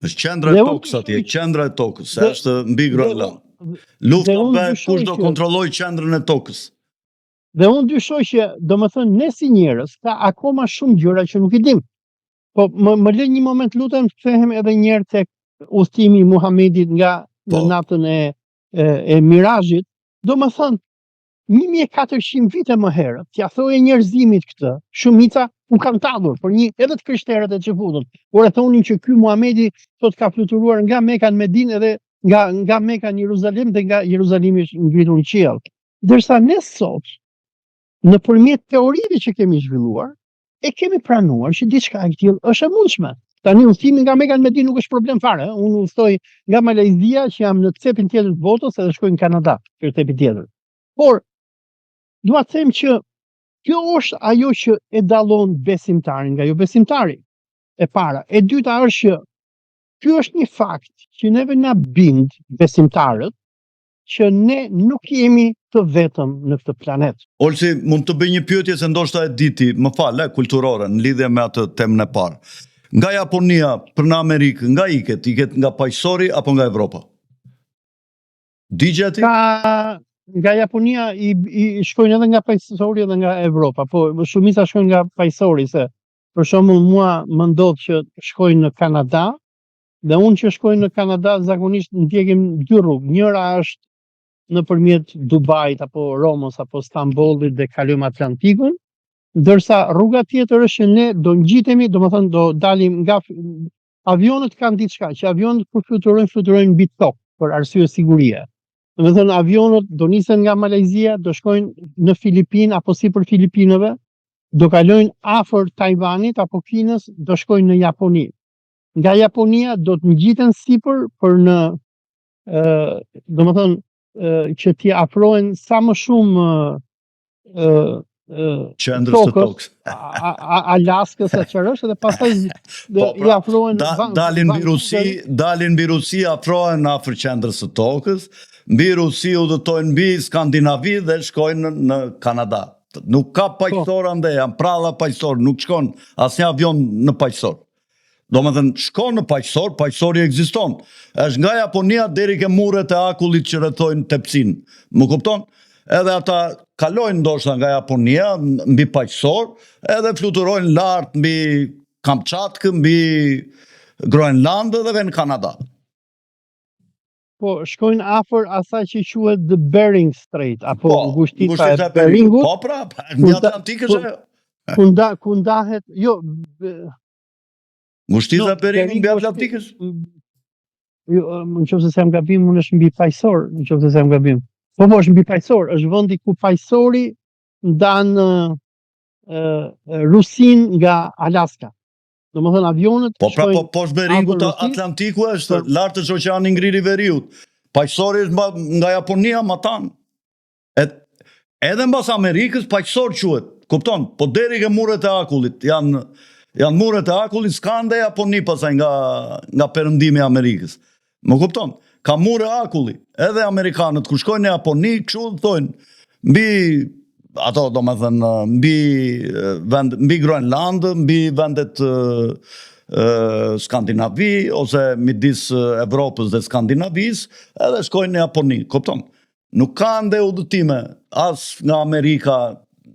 Është qendra e tokës atje, qendra e tokës, se është mbi Groenland. Lufta bëhet kush do kontrolloj qendrën e tokës. Dhe unë dyshoj që, domethënë, ne si njerëz, ka akoma shumë gjëra që nuk i dim. Po më lë një moment lutem të kthehem edhe një herë tek udhëtimi i Muhamedit nga në natën e Mirazhit. Domethënë 1400 vite më herët, t'ja thoje njerëzimit këtë, shumica u kanë tallur, por edhe të krishterët e që futën. Por e thonin që ky Muhamedi sot ka fluturuar nga Meka në Medinë edhe nga Meka në Jeruzalem dhe nga Jeruzalemi është ngritur në qiell. Ndërsa ne sot, nëpërmjet teorive që kemi zhvilluar, e kemi pranuar që diçka e tillë është e mundshme. Tani udhëtimi nga Meka në Medinë nuk është problem fare, unë udhtoj nga Malajzia që jam në cepin tjetër të botës edhe shkoj në Kanada, në cepin tjetër. Por dua të them që kjo është ajo që e dallon besimtarin nga jo besimtari. E para, e dyta është që ky është një fakt që neve na bind besimtarët që ne nuk jemi të vetëm në këtë planet. Olsi, mund të bëj një pyetje se ndoshta e diti, më fal, kulturore në lidhje me atë temën e parë. Nga Japonia për në Amerikë, nga iket nga paqësori apo nga Evropa? Digje ti? Nga Japonia i shkojnë edhe nga paqësori edhe nga Evropa, po shumica shkojnë nga paqësori, se për shembull mua më ndodh që shkojnë në Kanada, dhe unë që shkojnë në Kanada zakonisht ndjekim 2 rrugë. Njëra është nëpërmjet Dubait apo Romës apo Stambollit dhe kalojmë Atlantikun, ndërsa rruga tjetër është që ne do ngjitemi, domethënë do dalim nga avionët kanë diçka, që avionët kur fluturojnë mbi tokë për arsye sigurie. Domethënë avionët do nisen nga Malajzia, do shkojnë në Filipinë apo sipër Filipinëve, do kalojnë afër Tajvanit apo Kinës, do shkojnë në Japoni. Nga Japonia do të ngjiten sipër për në domethënë që t'i afrohen sa më shumë qendrës së tokës. Alaskës e çfarësh dhe pastaj i afrohen dalin mbi Rusi, afrohen afër qendrës së tokës, mbi Rusi udhëtojnë mbi Skandinavi dhe shkojnë në Kanada. Nuk ka paqësor ande, janë pralla paqësor, nuk shkon asnjë avion në paqësor. Domethënë shkon në paqësor, paqësori ekziston. Është nga Japonia deri ke muret e akullit që rrethojnë tepsin. Më kupton? Edhe ata kalojnë ndoshta nga Japonia mbi paqësor, edhe fluturojnë lart mbi Kamchatkë, mbi Groenland dhe në Kanada. po shkojnë afër asaj që quhet The Bering Strait apo ngushtica e ngushtica e Beringut. Po pra, në Atlantik është ajo. Ku ndahet, jo, Ngushtica e Beringut mbi Atlantikës. Jo, nëse s'jam gabim, unë është mbi paqësor, nëse s'jam gabim. Po është mbi paqësor, është vendi ku paqësori ndan Rusin nga Alaska. Domethënë avionët Po pra, poshtë Beringut Atlantiku është lart të oqeani ngrirë i veriut. Paqësori është nga Japonia ma tan. Edhe mbas Amerikës paqësor quhet. Kupton? Po deri ke muret e Akullit janë muret e Akullit, s'ka ende Japoni pasaj nga perëndimi i Amerikës. Më kupton? Ka mure Akulli. Edhe amerikanët ku shkojnë në Japoni, kështu thonë mbi ato domethënë mbi Groenland, mbi vendet Skandinavi ose midis Evropës dhe Skandinavisë, edhe shkojnë në Japoni. Kupton? Nuk ka ende udhëtime as nga Amerika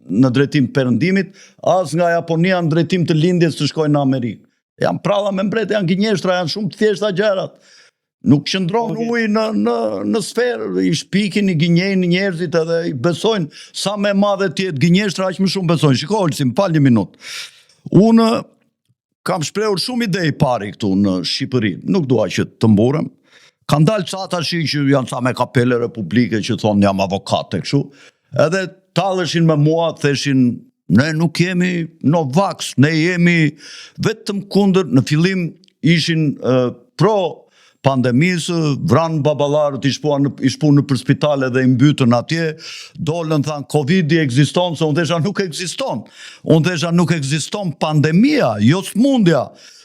në drejtim perëndimit, as nga Japonia në drejtim të lindjes të shkojnë në Amerikë. Janë pralla me mbret, janë gënjeshtra, janë shumë të thjeshta gjërat. Nuk qëndron ujë në sferë, i shpikin, i gënjejnë njerëzit edhe i besojnë sa me madhe tjetë gënjeshtra, aq më shumë besojnë. Shiko, Olsi, më fal një minutë. Unë kam shprehur shumë ide pari këtu në Shqipëri, nuk dua që të mburem. Kanë dalë ca tash që janë sa me kapele republike që thonë jam avokat e kështu. Edhe talleshin me mua, theshin ne nuk jemi Novax, ne jemi vetëm kundër. Në fillim ishin pro pandemisë, vranë babalarët, i shpuan në për spitale dhe i mbytën atje, dolën thanë Covid-i ekziston, se unë thesha nuk ekziston. Unë thesha nuk ekziston pandemia, jo smundja.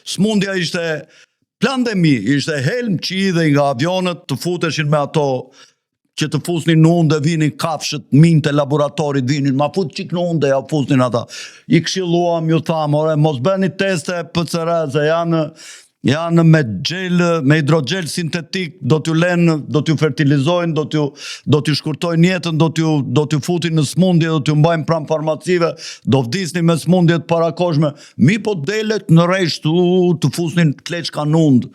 Smundja ishte pandemi, ishte helm që idhe nga avionët të futeshin me ato që të fusnin në unë dhe vinin kafshët, minë të laboratorit vinin, ma fut qik në unë dhe ja fusnin ata. I këshilluam, ju thamë, ore, mos bëni teste PCR, se janë me hidrogel sintetik, do t'ju lenë, do t'ju fertilizojnë, do t'ju shkurtojnë jetën, do t'ju futin në smundje, do t'ju mbajnë pranë farmacive, do vdisni me smundjet parakoshme. Mi po delet në rresht, të fusnin kleçka në undë.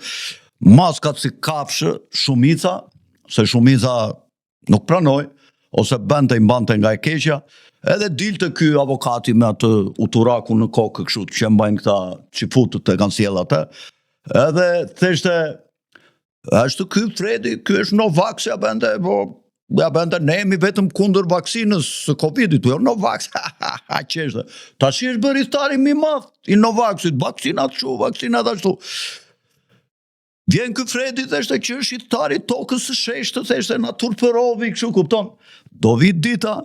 Maskat si kafshë, shumica, se shumica nuk pranoj, ose bente i mbante nga e keqja, edhe dilte ky avokati me atë uturaku në kokë kështu që mbajnë këta qifutët e kanë sjell atë. Edhe theshte, është ky Fredi, ky është Novax, ja bente ne jemi vetëm kundër vaksinës së Covidit, jo Novax, qeshte. Tash është bërë istari mi madh i Novaxit, vaksinat kështu, vaksinat ashtu. Vjen ky Fredi, theshte që është istari tokës së sheshtë, theshte na turpërovi kështu, kupton. Do vit dita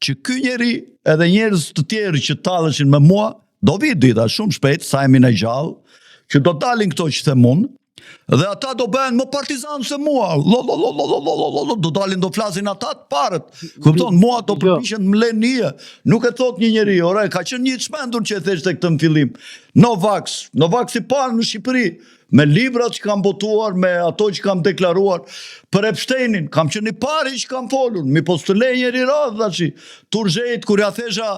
që ky njeri edhe njerëz të tjerë që talleshin me mua, do vit dita shumë shpejt, sa jemi në gjallë, që do dalin këto që them unë, dhe ata do bëhen më partizanë se mua, do dalin, do flasin ata të parët, kupton, mua do përpishen më len nije, nuk e thot një njeri, ore, ka qenë një çmendur që e theshte këtë në fillim, Novax i parë në Shqipëri, me librat që kam botuar, me ato që kam deklaruar, për Epsteinin, kam qenë i pari që kam folur, mi po së të lej njeri radhë, dhashi, Turxhejt, kur ja thesha,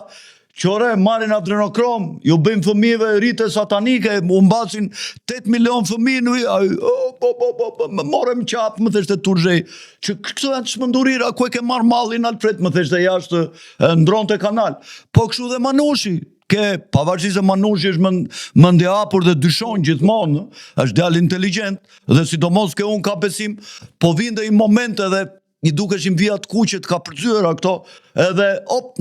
qore, marrin adrenokrom, ju bëjmë fëmijëve rite satanike, u mbasin 8 milion fëmijë në më morem qapë, më theshte Turxhej, që këto janë çmendurira, ku e ke marr mallin Alfred, më theshte jashtë ndronte kanal. Po kështu dhe Manushi, pavarësisht se Manushi është mendje hapur dhe dyshon gjithmonë, është djalë inteligjent, dhe sidomos ke unë ka besim, po vinte i momente dhe i dukeshin vijat kuqet ka përzyer këto, edhe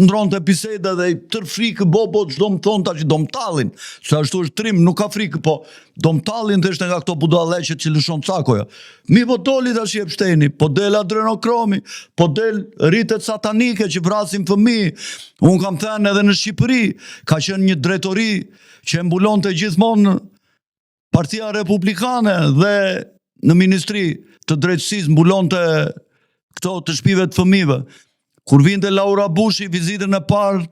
ndronte biseda dhe i tër frikë bobo çdo më thon tash do më tallin, se ashtu është trim, nuk ka frikë, po do më tallin theshte nga këto budalleqet që lëshon cakoja. Mi po doli tash Epsteini, po del adrenokromi, po del rritet satanike që vrasin fëmijë. Unë kam thënë edhe në Shqipëri ka qenë një drejtori që mbulonte gjithmonë Partia Republikane dhe në Ministri të Drejtësisë mbulonte këto të shtëpive të fëmijëve. Kur vinte Laura Bushi vizitën e parë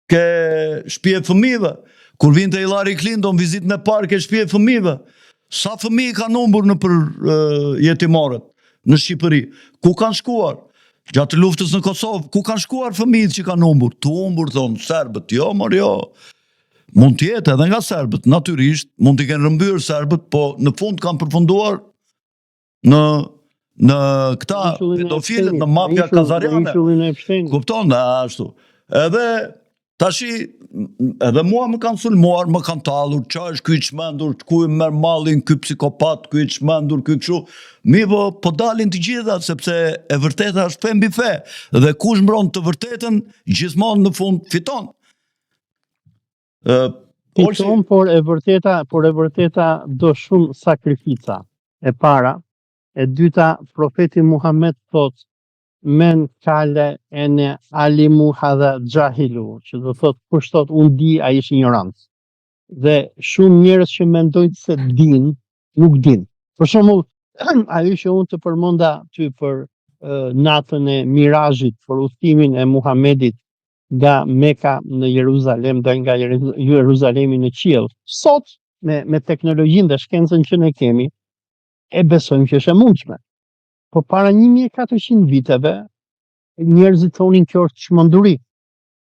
ke shtëpi e fëmijëve, kur vinte Hillary Clinton vizitën e parë ke shtëpi e fëmijëve, sa fëmijë kanë humbur në për jetimorët në Shqipëri? Ku kanë shkuar? Gjatë luftës në Kosovë, ku kanë shkuar fëmijët që kanë humbur? Tu humbur, thonë serbët, jo. Mund të jetë edhe nga serbët, natyrisht, mund t'i kenë rëmbyer serbët, po në fund kanë përfunduar në këta pedofilët, në mafja kazariane. Kupton, ashtu. Edhe tashi, edhe mua më kanë sulmuar, më kanë tallur, qa është ky i çmendur, ku i merr mallin, ky psikopat, ky i çmendur, ky kështu. Po dalin të gjitha, sepse e vërteta është fe mbi fe. Dhe kush mbron të vërtetën, gjithmonë në fund fiton. Fiton, por e vërteta do shumë sakrifica. E para, e dyta, profeti Muhammed thot, men kale ene alimu hadha gjahilu, që do thot, kush thot, unë di, a ish ignorant. Dhe shumë njerëz që mendojnë se din, nuk din. Për shembull, ajo që unë të përmenda ty për natën e Mirazhit, për udhëtimin e Muhamedit nga Meka në Jeruzalem dhe nga Jeruzalemi në qiell. Sot, me teknologjinë dhe shkencën që ne kemi, e besojmë që është e mundshme. Po para 1400 viteve, njerëzit thonin kjo është çmenduri.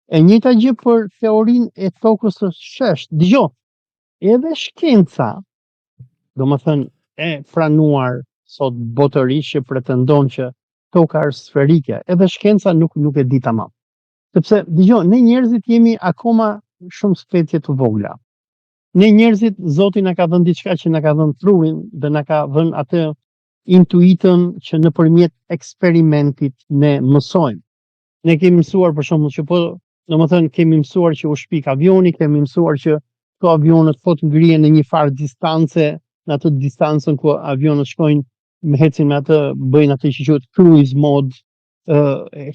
E njëjta gjë për teorinë e tokës së sheshtë. Dgjoj, edhe shkenca, domethënë e pranuar sot botërisht që pretendon që toka është sferike, edhe shkenca nuk e di tamam. Sepse dgjoj, ne njerëzit jemi akoma shumë specie të vogla. Ne njerëzit, Zoti na ka dhënë diçka që na ka dhënë trurin dhe na ka dhënë atë intuitën që nëpërmjet eksperimentit ne mësojmë. Ne kemi mësuar për shembull që domethënë kemi mësuar që u shpik avioni, kemi mësuar që këto avionët po të ngrihen në një farë distance, në atë distancën ku avionët shkojnë, hecin me atë, bëjnë atë që quhet cruise mode,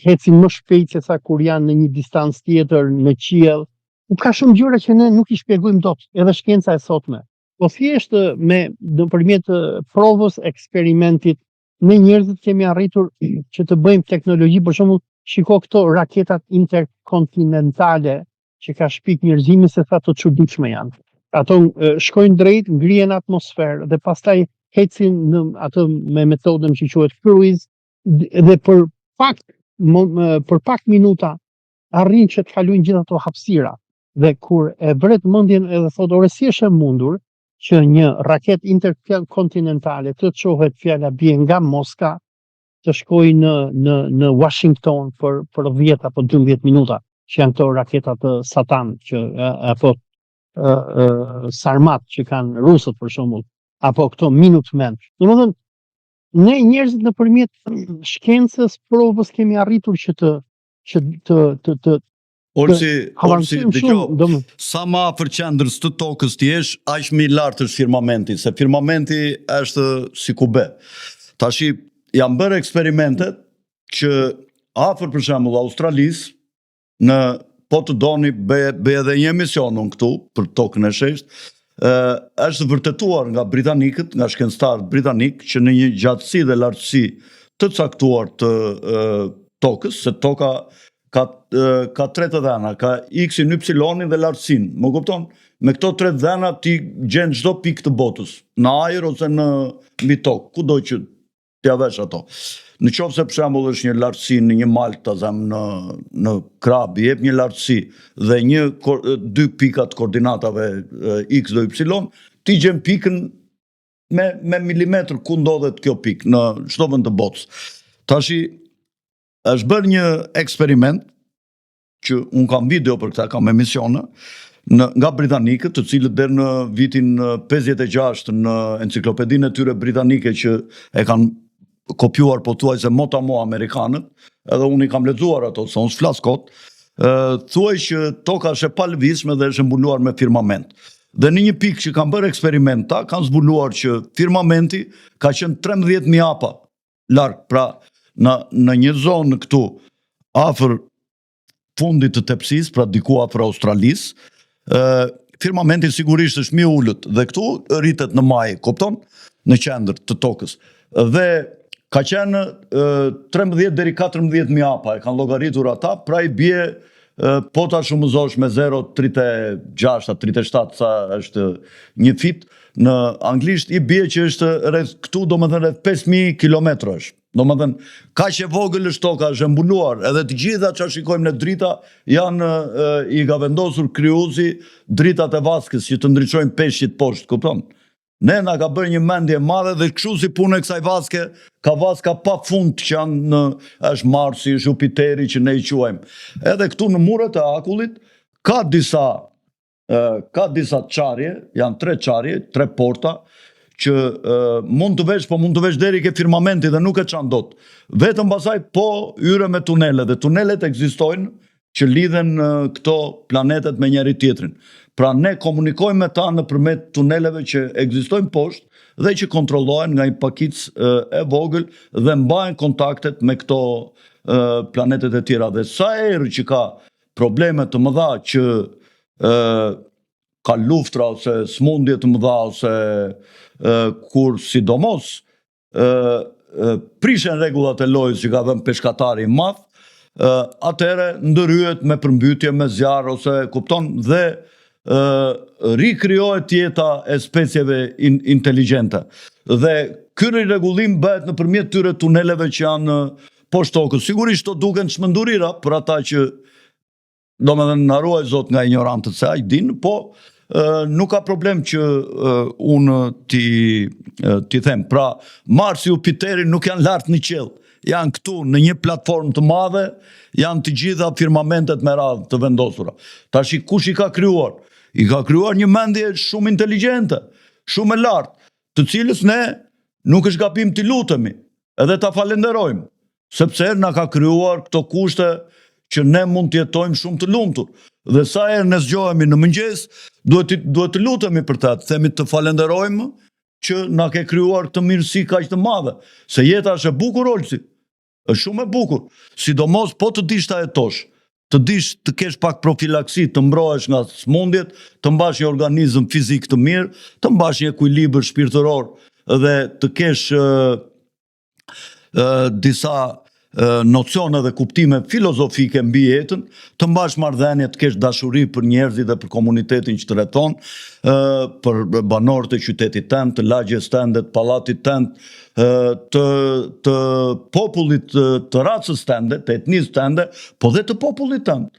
hecin më shpejt se sa kur janë në një distancë tjetër në qiell. Ka shumë gjëra që ne nuk i shpjegojmë dot, edhe shkenca e sotme. Po thjesht nëpërmjet provës, eksperimentit, ne njerëzit kemi arritur që të bëjmë teknologji, për shembull, shiko këto raketat interkontinentale që ka shpik njerëzimi se sa të çuditshme janë. Ato shkojnë drejt, ngrihen në atmosferë dhe pastaj hecin në atë me metodën që quhet cruise dhe për pak minuta arrin që të kalojnë gjithë ato hapësira. Dhe kur e vret mendjen edhe thot, ore si është e mundur që një raket interkontinentale të çohet fjala bie nga Moska të shkojë në Washington për 10 apo 12 minuta, që janë këto raketat të Satan që apo Sarmat që kanë rusët për shembull, apo këto Minutemen. Domethënë ne njerëzit nëpërmjet shkencës, provës kemi arritur që të Orsi dëgjoj, sa më afër qendrës të tokës ti jesh, aq më i lartë është firmamenti, se firmamenti është si kube. Tashi janë bërë eksperimentet që afër për shembull Australisë, po të doni bëj edhe një emision unë këtu për tokën e sheshtë, është vërtetuar nga britanikët, nga shkencëtarët britanik, që në një gjatësi dhe lartësi të caktuar të tokës, se toka ka 3 të dhëna, ka x-in, y-in dhe lartësinë. Më kupton? Me këto 3 dhëna ti gjen çdo pikë të botës, në ajër ose në mbi tokë, kudo që t'ia vesh ato. Në qoftë se për shembull është një lartësi në një mal, ta them në krab, jep një lartësi dhe 2 pika të koordinatave x dhe y, ti gjen pikën me milimetër ku ndodhet kjo pikë në çdo vend të botës. Tashi është bërë një eksperiment që unë kam video për këta, kam emisione nga britanikët, të cilët deri në vitin 56 në enciklopedinë e tyre britanike që e kanë kopjuar pothuajse motamo amerikanët, edhe unë i kam lexuar ato, se unë s'flas kot, thuaj që toka është e palëvizshme dhe është mbuluar me firmament. Dhe në një pikë që kanë bërë eksperimenta, kanë zbuluar që firmamenti ka qenë 13.000 apa larg, pra në një zonë këtu afër fundit të tepsisë, pra diku afër Australisë, firmamenti sigurisht është më i ulët dhe këtu rritet në maj, kupton? Në qendër të tokës. Dhe ka qenë 13 deri 14.000 apa, e kanë llogaritur ata, pra i bie po ta shumëzosh me 0,36-37 sa është një fit, në anglisht i bie që është rreth këtu, domethënë rreth 5.000 kilometrash. Domethënë kaq e vogël është toka, është mbuluar, edhe të gjitha çfarë shikojmë në drita janë i ka vendosur krijuesi dritat e vaskës që të ndriçojnë peshqit poshtë, kupton? Ne na ka bërë një mendje madhe dhe kështu si punë e kësaj vaske, ka vaska pa fund që janë është Marsi, Jupiteri që ne i quajmë. Edhe këtu në muret e akullit ka disa qarje, janë 3 qarje, 3 porta, që mund të vesh, po mund të vesh deri ke firmamenti dhe nuk e çan dot. Vetëm pasaj po hyre me tunele dhe tunelet ekzistojnë që lidhen këto planetet me njëri tjetrin. Pra ne komunikojmë me ta nëpërmjet tuneleve që ekzistojnë poshtë dhe që kontrollohen nga një pakicë e vogël dhe mbajnë kontaktet me këto planetet e tjera. Dhe sa herë që ka probleme të mëdha që ka luftra ose smundje të mëdha ose kur sidomos prishen rregullat e lojës që ka dhënë peshkatari i madh, atëherë ndërhyet me përmbytje, me zjarr ose kupton dhe rikrijohet jeta e specieve inteligjente. Dhe ky rregullim bëhet nëpërmjet tyre tuneleve që janë poshtë tokës. Sigurisht to duken çmendurira për ata që domethënë na ruaj Zot nga ignorantët se ai din, po nuk ka problem që unë ti them. Pra, Marsi, Jupiteri nuk janë lart në qiell. Janë këtu në një platformë të madhe, janë të gjitha firmamentet me radhë të vendosura. Tash kush i ka krijuar? I ka krijuar një mendje shumë inteligjente, shumë e lartë, të cilës ne nuk është gabim t'i lutemi, edhe ta falenderojmë, sepse na ka krijuar këto kushte që ne mund të jetojmë shumë të lumtur. Dhe sa herë ne zgjohemi në mëngjes, duhet të lutemi për ta, të themi të falenderojmë që na ke krijuar këtë mirësi kaq të madhe, se jeta është e bukur Olsi. Është shumë e bukur, sidomos po të dish ta jetosh, të dish të kesh pak profilaksi, të mbrohesh nga smundjet, të mbash një organizëm fizik të mirë, të mbash një ekuilibër shpirtëror dhe të kesh disa nocione dhe kuptime filozofike mbi jetën, të mbash marrëdhënie, të kesh dashuri për njerëzit dhe për komunitetin që të rrethon, për banorët e qytetit tënd, të lagjes tënde, të pallatit tënd, të popullit të racës tënde, të etnisë tënde, po dhe të popullit tënd.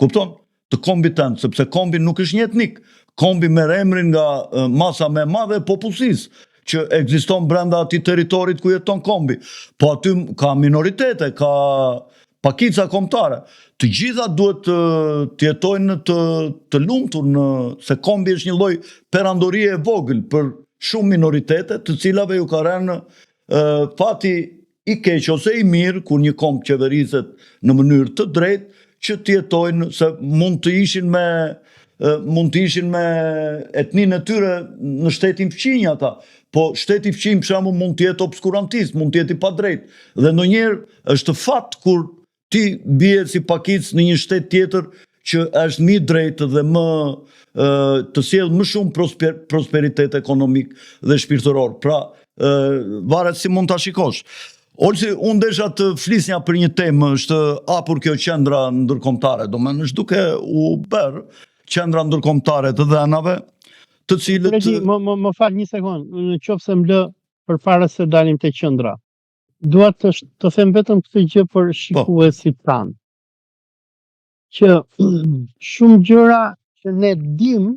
Kupton? Të kombit tënd, sepse kombi nuk është një etnik. Kombi merr emrin nga masa më e madhe e popullsisë që ekziston brenda atij territorit ku jeton kombi. Po aty ka minoritete, ka pakica kombëtare. Të gjitha duhet të jetojnë të lumtur, se kombi është një lloj perandorie e vogël për shumë minoritete, të cilave ju ka rënë fati i keq ose i mirë kur një komb qeveriset në mënyrë të drejtë që të jetojnë, se mund të ishin me etninë e tyre në shtetin fqinj ata. Po shteti fqinj për shembull mund të jetë obskurantist, mund të jetë i padrejtë. Dhe ndonjëherë është fat kur ti bie si pakicë në një shtet tjetër që është më i drejtë dhe më të sjell më shumë prosperitet ekonomik dhe shpirtëror. Pra, varet si mund ta shikosh. Olsi, unë desha të flisnja për një temë, është hapur kjo qendra ndërkombëtare, domethënë është duke u bërë qendra ndërkombëtare të dhënave, të cilët... Regi, më fal një sekond, në qoftë se më lë përpara se dalim te qendra. Dua të them vetëm këtë gjë për shikuesit tanë. Që shumë gjëra që ne dim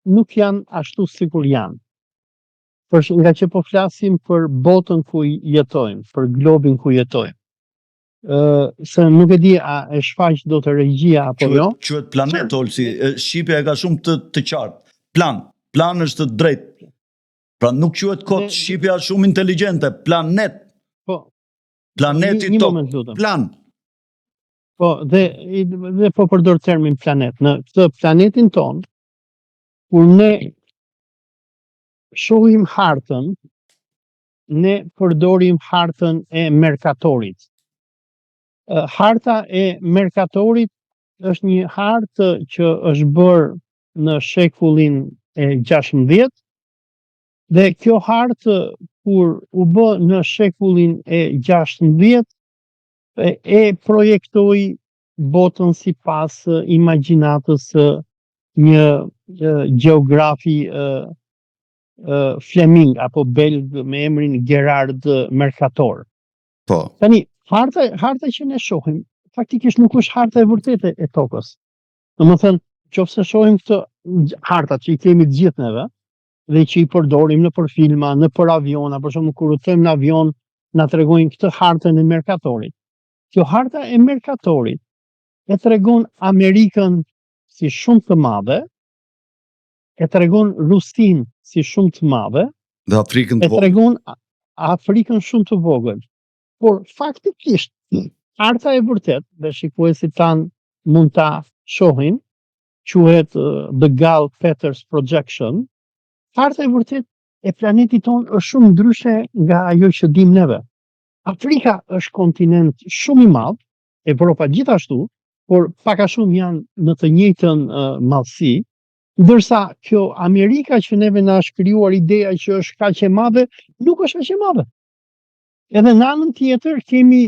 nuk janë ashtu sikur janë. Nga që po flasim për botën ku jetojmë, për globin ku jetojmë. Se nuk e di a e shfaq do të regjia apo jo. Quhet planet, Olsi, shqipja e ka shumë të qartë. Plan është të drejtë. Pra nuk quhet kot, shqipja është shumë inteligjente, planet. Po. Planeti tokë. Plan. Po, dhe po përdor termin planet. Në këtë planetin ton, kur ne shohim hartën, ne përdorim hartën e Merkatorit. Harta e Merkatorit është një hartë që është bërë në shekullin e 16 dhe kjo hartë kur u bë në shekullin e 16 e projektoi botën sipas imagjinatës një gjeografi Fleming apo belg me emrin Gerard Mercator. Po. Tani, harta që ne shohim, faktikisht nuk është harta e vërtetë e tokës. Domethënë, nëse shohim këtë hartat që i kemi të gjithë neve, dhe që i përdorim në për filma, në për aviona, për shumë kur udhtojmë në avion, na tregojnë këtë hartën e Mercatorit. Kjo harta e Mercatorit e tregon Amerikën si shumë të madhe, e tregon Rusin si shumë të madhe, Dhe Afrikën e të vogël. tregon Afrikën shumë të vogël. Por faktikisht, harta e vërtet, dhe shikuesit tanë mund ta shohin, quhet The Gall-Peters Projection, harta e vërtet e planetit tonë është shumë ndryshe nga ajo që dim neve. Afrika është kontinent shumë i madh, Evropa gjithashtu, por pak a shumë janë në të njëjtën madhësi, ndërsa kjo Amerika që neve na është krijuar ideja që është kaq e madhe, nuk është kaq e madhe. Edhe në anën tjetër kemi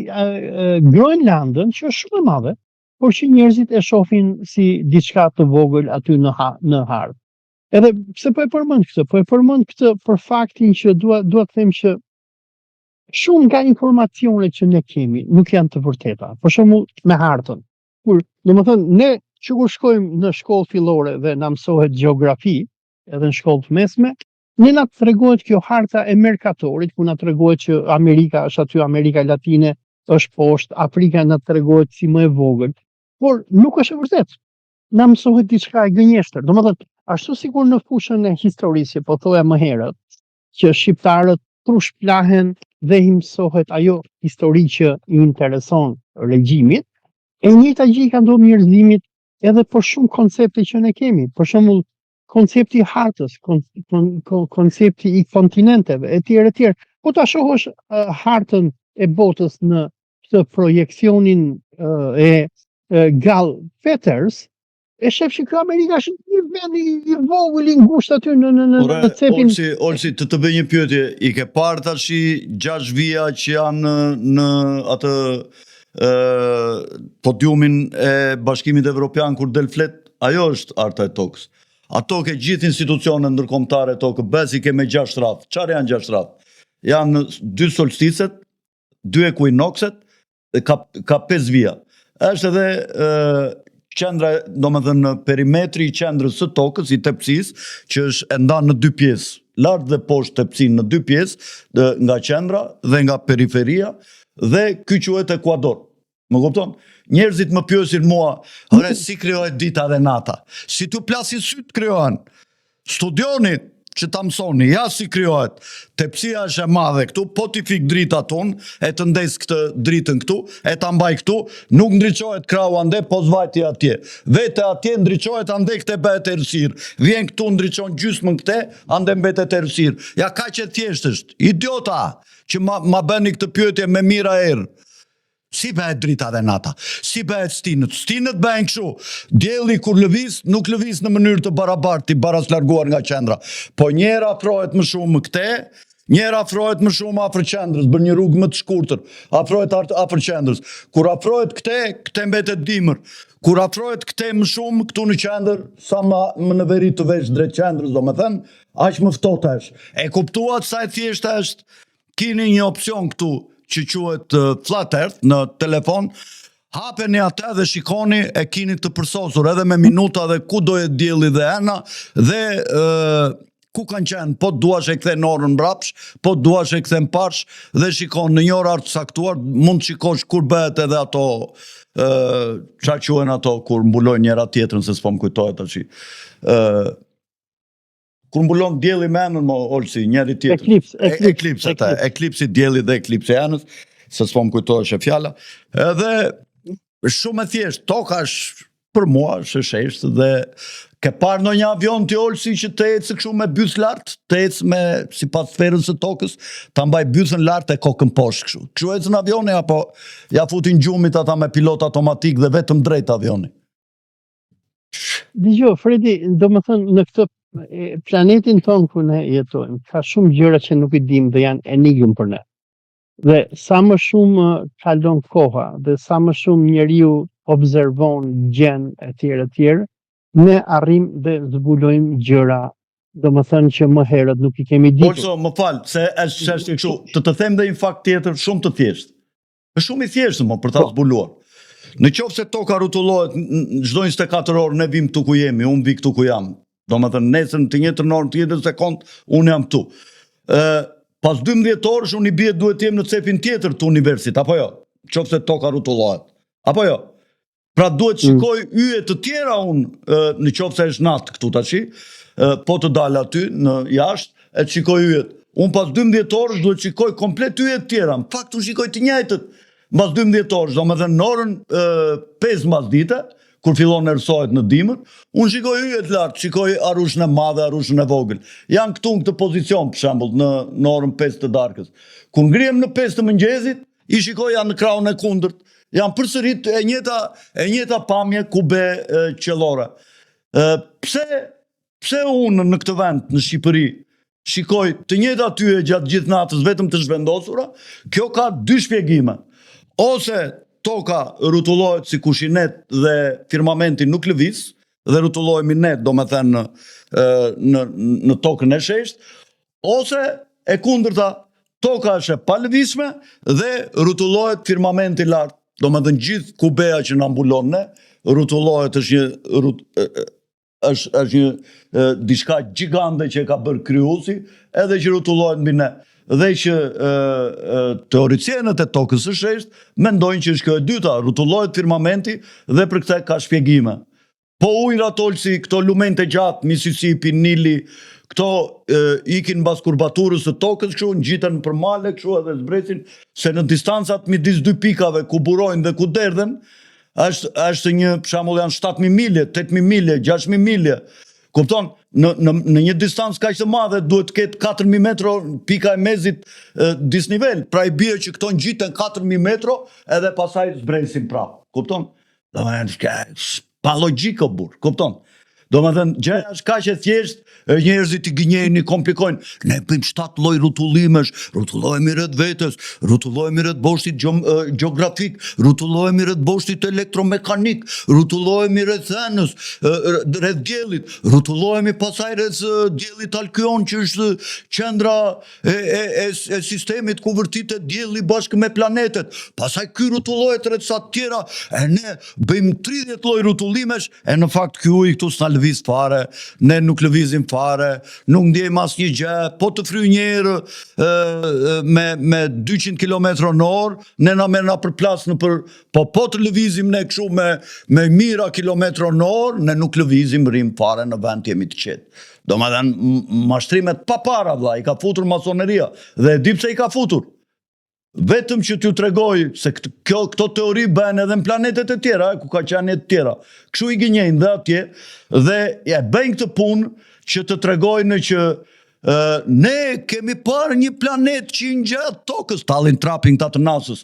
Groenlandën që është shumë e madhe, por që njerëzit e shohin si diçka të vogël aty në hartë. Edhe pse po e përmend këtë? Po e përmend këtë për faktin që dua të them që shumë nga informacionet që ne kemi nuk janë të vërteta. Për shembull me hartën. Domethënë ne që kur shkojmë në shkollë fillore dhe na mësohet gjeografi, edhe në shkollë të mesme, ne na tregohet kjo harta e Mercatorit, ku na tregohet që Amerika është aty, Amerika Latine është poshtë, Afrika na tregohet si më e vogël, por nuk është e vërtetë. Na mësohet diçka e gënjeshtër. Domethënë, ashtu sikur në fushën e historisë, që po thoya më herët, që shqiptarët trushplahen dhe i mësohet ajo histori që i intereson regjimit, e njëjta gjë ka ndodhur njerëzimit edhe për shumë koncepte që ne kemi. Për shembull, koncepti i hartës, koncepti i kontinenteve, etj. etj. Po ta shohësh hartën e botës në këtë projekcionin e Gall-Peters, e shef që kjo Amerika është një vend i vogël i ngushtë aty në cepin. Olsi, të bëj një pyetje, i ke parë tash 6 vija që janë në atë podiumin e Bashkimit Evropian kur del flet, ajo është harta e tokës. Ato ke gjithë institucionet ndërkombëtare tokë, besi ke me 6 rrafë. Çfarë janë 6 rrafë? Janë 2 solsticet, 2 ekuinokset dhe ka 5 vija. Është edhe qendra, domethënë perimetri i qendrës së tokës, i tepsisë, që është e ndan në 2 pjesë, lart dhe poshtë tepsinë në 2 pjesë, nga qendra dhe nga periferia, dhe ky quhet ekuador. Më kupton? Njerëzit më pyesin mua, "Ore, si krijohet dita dhe nata?" Si tu plasi syt krijohen. Studioni që ta mësoni, ja si krijohet. Tepsia është e madhe këtu, po ti fik drita ton, e të ndes këtë dritën këtu, e ta mbaj këtu, nuk ndriçohet krahu ande, po zvajti atje. Vete atje ndriçohet ande këte bëhet errësirë. Vjen këtu ndriçon gjysmën këte, ande mbetet errësirë. Ja kaq e thjesht është. Idiota që ma bëni këtë pyetje me mira erë. Si bëhet drita dhe nata? Si bëhet stinët? Stinët bëhen kështu. Dielli kur lëviz, nuk lëviz në mënyrë të barabartë, i baras larguar nga qendra. Po njëra afrohet më shumë këte, njëra afrohet më shumë afër qendrës, bën një rrugë më të shkurtër, afrohet afër qendrës. Kur afrohet këte mbetet dimër. Kur afrohet këte më shumë këtu në qendër, sa më në veri të vesh drejt qendrës, domethënë, aq më ftohtë është. E kuptuat sa e thjeshtë është? Keni një opsion këtu që quhet Flat Earth në telefon, hapeni atë dhe shikoni, e keni të përsosur edhe me minuta dhe ku do jetë dielli dhe ena, dhe ku kanë qenë, po duash e kthen orën mbrapsh, po duash e kthen parsh, dhe shikon në një orar të saktuar, mund të shikosh kur bëhet edhe ato, çfarë quhen ato, kur mbulojnë njëra tjetrën, se s'po më kujtohet tash. Kur mbulon dielli me enën, Olsi, njëri tjetër. Eklipsi dielli dhe eklipsi enës, se s'po më kujtohesh e fjala. Edhe shumë e thjesht, toka është për mua është e sheshtë, dhe ke parë ndonjë avion ti, Olsi, që të ecë kështu me bys lart, të ecë me sipas sferës së tokës, ta mbaj bysën lart e kokën poshtë kështu. Kështu ecën avioni, apo ja futin gjumit ata me pilot automatik dhe vetëm drejt avioni? Dgjoj, Fredi, domethënë në këtë planetin tonë ku ne jetojmë, ka shumë gjëra që nuk i dim dhe janë enigmë për ne. Dhe sa më shumë kalon koha dhe sa më shumë njeriu observon, gjen etj, ne arrim dhe zbulojmë gjëra, domethënë që më herët nuk i kemi ditur. Olso, më fal, se është kështu, të them dhe një fakt tjetër shumë të thjeshtë. Është shumë i thjeshtë për ta zbuluar. Në qoftë se toka rrotullohet çdo 24 orë, ne vim këtu ku jemi, unë vi këtu ku jam. Domethënë nesër të njëjtën orë, të njëjtën sekond, unë jam këtu. Pas 12 orësh unë i bie duhet të jem në cepin tjetër të universit, apo jo? Qofse toka rrotullohet. Apo jo? Pra duhet shikoj yje të tjera unë, në qofse është natë këtu tash, po të dalë aty në jashtë, e të shikoj yjet. Unë pas 12 orësh duhet shikoj komplet yje të tjera. Në fakt unë shikoj të njëjtët mbas 12 orësh, domethënë në orën 5 mbas dite, kur fillon erësohet në dimër, unë shikoj yjet lartë, shikoj arushën e madhe, arushën e vogël. Janë këtu në këtë pozicion, për shembull, në orën 5 të darkës. Kur ngrihem në 5 të mëngjesit, i shikoj janë në krahun e kundërt. Janë përsërit e njëjta pamje ku be qellore. Pse unë në këtë vend, në Shqipëri, shikoj të njëjta yje gjatë gjithë natës vetëm të zhvendosura? Kjo ka dy shpjegime. Ose toka rrotullohet si kushinet dhe firmamenti nuk lëviz, dhe rrotullohemi ne, domethënë në tokën e sheshtë, ose e kundërta, toka është e palëvizshme dhe rrotullohet firmamenti lart. Domethënë gjithë kubeja që na mbulon ne, rrotullohet, është një diçka gjigande që e ka bërë krijuesi, edhe që rrotullohet mbi ne. Dhe që teoricienët e tokës së sheshtë mendojnë që është kjo e dyta, rrotullohet firmamenti dhe për këtë ka shpjegime. Po ujërat olsi, këto lumente gjatë, Mississippi, Nili, këto ikin mbas kurbaturës së tokës, kështu ngjiten për male, kështu edhe zbresin, se në distancat midis dy pikave ku burojnë dhe ku derdhen, është një, për shembull janë 7.000 milje, 8.000 milje, 6.000 milje. Kupton, në një distancë kaq të madhe duhet të ketë 4.000 metro pika e mezit disnivel. Pra i bie që këto ngjiten 4.000 metro edhe pasaj zbresin prapë. Kupton? Domethënë pa logjikë burr, kupton? Domethënë gjëja është kaq e thjeshtë, njerëzit i gënjejnë, i komplikojnë. Ne bëjmë 7 lloj rrotullimesh, rrotullohemi rreth vetes, rrotullohemi rreth boshtit gjeografik, rrotullohemi rreth boshtit elektromekanik, rrotullohemi rreth enës, rreth diellit, rrotullohemi pasaj rreth diellit Alkyon që është qendra e sistemit ku vërtitet dielli bashkë me planetet. Pasaj ky rrotullohet rreth sa të tjera, e ne bëjmë 30 lloj rrotullimesh, e në fakt ky ujë këtu s'na lëviz fare, ne nuk lëvizim fare, nuk ndjejmë asnjë gjë, po të fry një herë me 200 km në orë, ne na merr na përplas po të lëvizim ne kështu me mira kilometra në orë, ne nuk lëvizim, rrim fare në vend, jemi të qetë. Domethënë mashtrimet pa para vlla, i ka futur masoneria dhe e di pse i ka futur. Vetëm që t'ju tregoj se këto teori bëhen edhe në planetet e tjera, ku ka qenë të tjera. Kështu i gënjejnë dhe atje dhe bëjnë këtë punë që të tregojnë që ne kemi parë një planet që i ngjatë tokës, tallin trapin të NASA-s,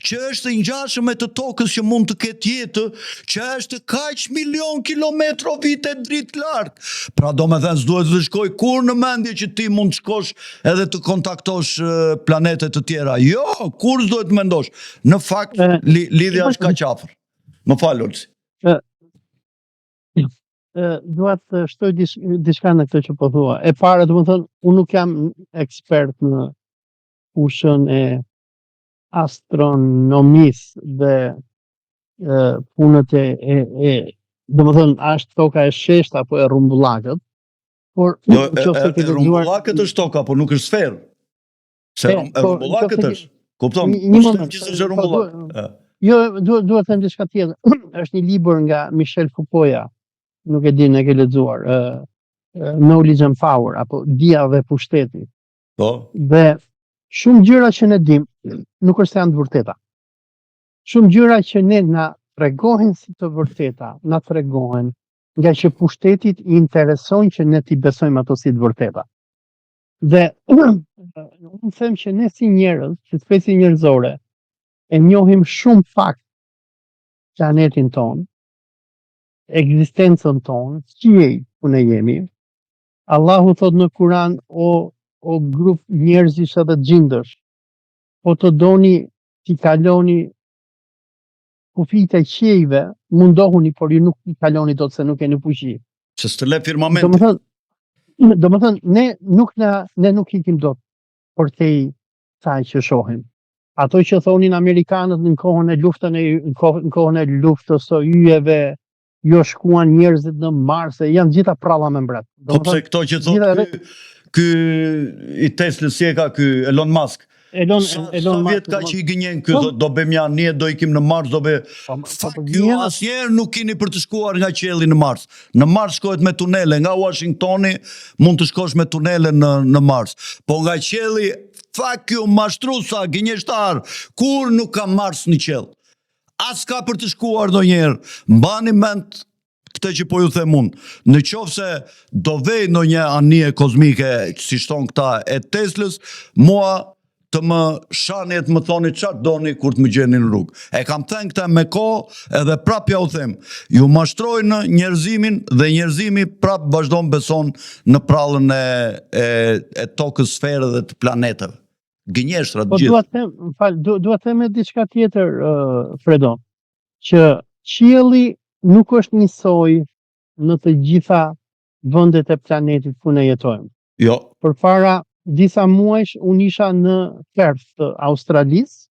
që është i ngjashëm me të tokës që mund të ketë jetë, që është kaq milion kilometro vite dritë larg. Pra domethënë s'duhet të shkoj kur në mendje që ti mund të shkosh edhe të kontaktosh planete të tjera. Jo, kur s'duhet të mendosh. Në fakt lidhja është kaq afër. Më fal Olsi. Dua të shtoj diçka në këtë që po thua. E para, domethënë, unë nuk jam ekspert në fushën e astronomisë dhe punët domethënë, është toka e sheshtë apo e rrumbullakët, por rrumbullakët është toka, por nuk është sferë. Se rrumbullakët është. Kupton? Jo, duhet të them diçka tjetër. Është një libër nga Michel Foucault, nuk e di ne ke lexuar, Knowledge and Power apo Dia dhe Pushteti. Po. Dhe shumë gjëra që ne dim nuk është se janë të vërteta. Shumë gjëra që ne na tregohen si të vërteta, na tregohen nga që pushtetit i intereson që ne t'i besojmë ato si të vërteta. Dhe unë them që ne si njerëz, si specie njerëzore, e njohim shumë pak planetin ton, ekzistencën tonë, qiej ku ne jemi. Allahu thot në Kur'an, o grup njerëzish edhe gjindësh, po të doni t'i kaloni kufijtë e qiejve, mundohuni, por ju nuk t'i kaloni dot se nuk keni fuqi. Që s'të le firmamenti. Domethënë, ne nuk ikim dot për te saj që shohim. Ato që thonin Amerikanët në kohën e luftës së yjeve, jo shkuan njerëzit në Mars, janë gjitha pralla me mbret. Po pse këto që thot ky i Teslës si e ka ky Elon Musk. Sa vjet ka që i gënjen ky thot do bëjmë ja ne do ikim në Mars do ju asnjëherë nuk keni për të shkuar nga qielli në Mars. Në Mars shkohet me tunele, nga Washingtoni mund të shkosh me tunele në Mars. Po nga qielli fuck you mashtrusa gënjeshtar, kur nuk ka Mars në qiell. As ka për të shkuar ndonjëherë. Mbani mend këtë që po ju them unë. Në qoftë se do vej ndonjë anije kozmike, si thon këta e Teslës, mua të më shani e të më thoni çfarë doni kur të më gjeni në rrugë. E kam thënë këtë me kohë edhe prap ja u them. Ju mashtrojnë njerëzimin dhe njerëzimi prap vazhdon beson në prallën e tokës, sferë dhe të planeteve. Gënjeshtra të gjithë. Dua të them diçka tjetër, Fredo, që qielli nuk është njësoj në të gjitha vendet e planetit ku ne jetojmë. Jo. Përpara disa muajsh unë isha në Perth të Australisë,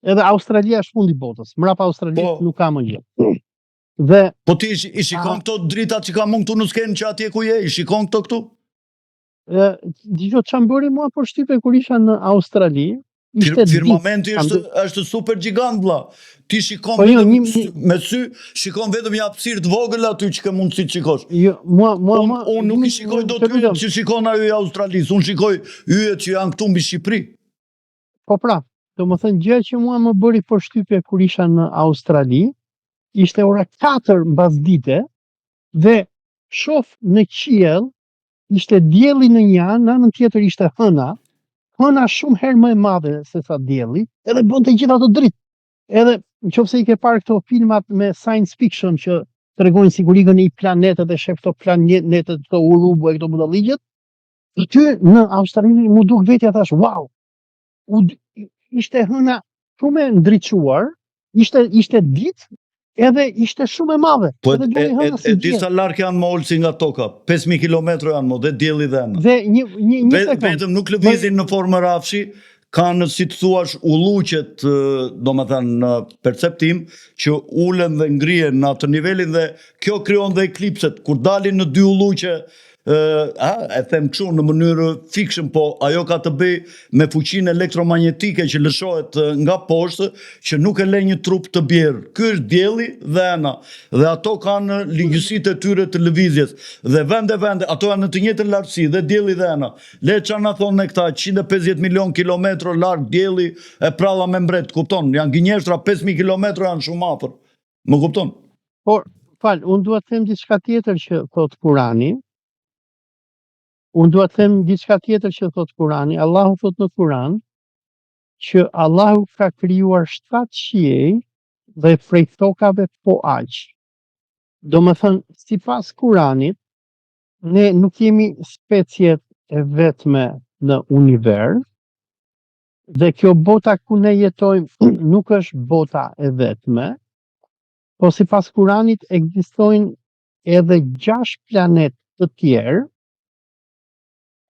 edhe Australia është fundi botës, mrapa Australisë nuk ka më gjë. Po ti i shikon këto dritat që ka mund këtu në skenë që atje ku je, i shikon këto këtu? Dijo çam bëri mua për shtype kur isha në Australi. Firmamenti është super gjigant vlla. Ti shikon me sy, shikon vetëm një hapësirë të vogël aty që ke mundësi të shikosh. Jo, unë nuk i shikoj dot yjet që shikon ajo i Australisë, unë shikoj yjet që janë këtu mbi Shqipëri. Po pra, domethënë gjë që mua më bëri përshtypje kur isha në Australi, ishte ora 4 mbasdite dhe shoh në qiell ishte dielli në një anë, në anën tjetër ishte hëna. Hëna shumë herë më e madhe se sa dielli, edhe bënte gjithë ato dritë. Edhe nëse i ke parë këto filmat me science fiction që tregojnë sigurisht i planetet dhe shef këto planetet, këto urubu e këto budalligjet, aty në Australi mu duk vetja thash, wow. Ishte hëna shumë e ndriçuar, ishte ditë edhe ishte shumë e madhe. Po e disa larg janë më ulsi nga toka, 5000 kilometra janë më dhe dielli dhe ëna. Dhe një vetëm nuk lëvizin në formë rafshi, kanë si të thuash ulluqet, domethënë në perceptim që ulen dhe ngrihen në atë nivelin dhe kjo krijon dhe eklipset kur dalin në dy ulluqe. E them kështu në mënyrë fiction, po ajo ka të bëj me fuqinë elektromagnetike që lëshohet nga poshtë, që nuk e le një trup të bjerë. Ky është dielli dhe ëna, dhe ato kanë ligjësitë e tyre të lëvizjes. Dhe vende, ato janë në të njëjtën lartësi, dhe dielli dhe ëna. Le çfarë na thonë këta 150 milion kilometra larg dielli e pralla me mbret, kupton? Janë gënjeshtra 5000 kilometra janë shumë afër. Më kupton? Por, unë dua të them diçka tjetër që thot Kurani. Thot Kurani. Allahu thot në Kuran që Allahu ka krijuar 7 qiej dhe prej tokave po aq. Domethënë, sipas Kuranit, ne nuk jemi speciet e vetme në univers, dhe kjo bota ku ne jetojmë nuk është bota e vetme, po sipas Kuranit ekzistojnë edhe 6 planet të tjerë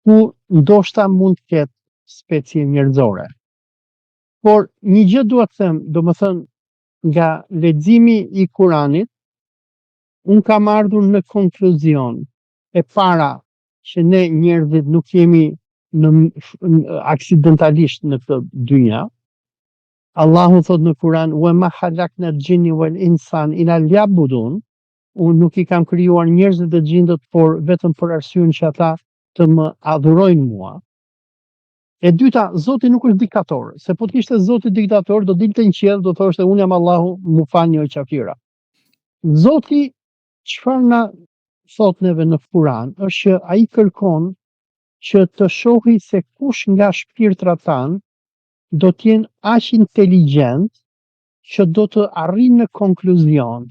ku ndoshta mund të ketë specie njerëzore. Por një gjë dua të them, domethënë nga leximi i Kuranit, unë kam ardhur në konkluzion e para që ne njerëzit nuk jemi aksidentalisht në këtë dynja. Allahu thot në Kuran, "Wa ma khalaqna al-jinna wal insan illa liya'budun." Unë nuk i kam krijuar njerëzit dhe gjindët, por vetëm për arsyen që ata të më adhurojnë mua. E dyta, Zoti nuk është diktator, se po të ishte Zoti diktator, do dilte në qiell, do thoshte unë jam Allahu, mu falni o qafira. Zoti çfarë na thot neve në Kur'an është që ai kërkon që të shohë se kush nga shpirtrat tanë do të jenë aq inteligjent që do të arrijnë në konkluzion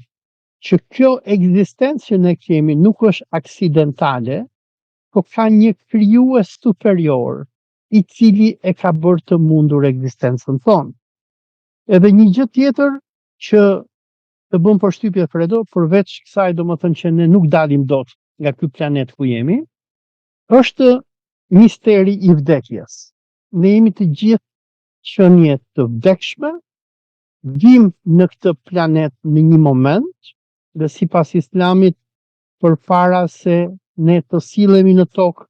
që kjo ekzistencë që ne kemi nuk është aksidentale, po ka një krijues superior i cili e ka bërë të mundur ekzistencën tonë. Edhe një gjë tjetër që të bën përshtypje, Fredo, përveç kësaj domethënë që ne nuk dalim dot nga ky planet ku jemi, është misteri i vdekjes. Ne jemi të gjithë qenie të vdekshme, vim në këtë planet në një moment dhe sipas Islamit, përpara se ne të sillemi në tokë,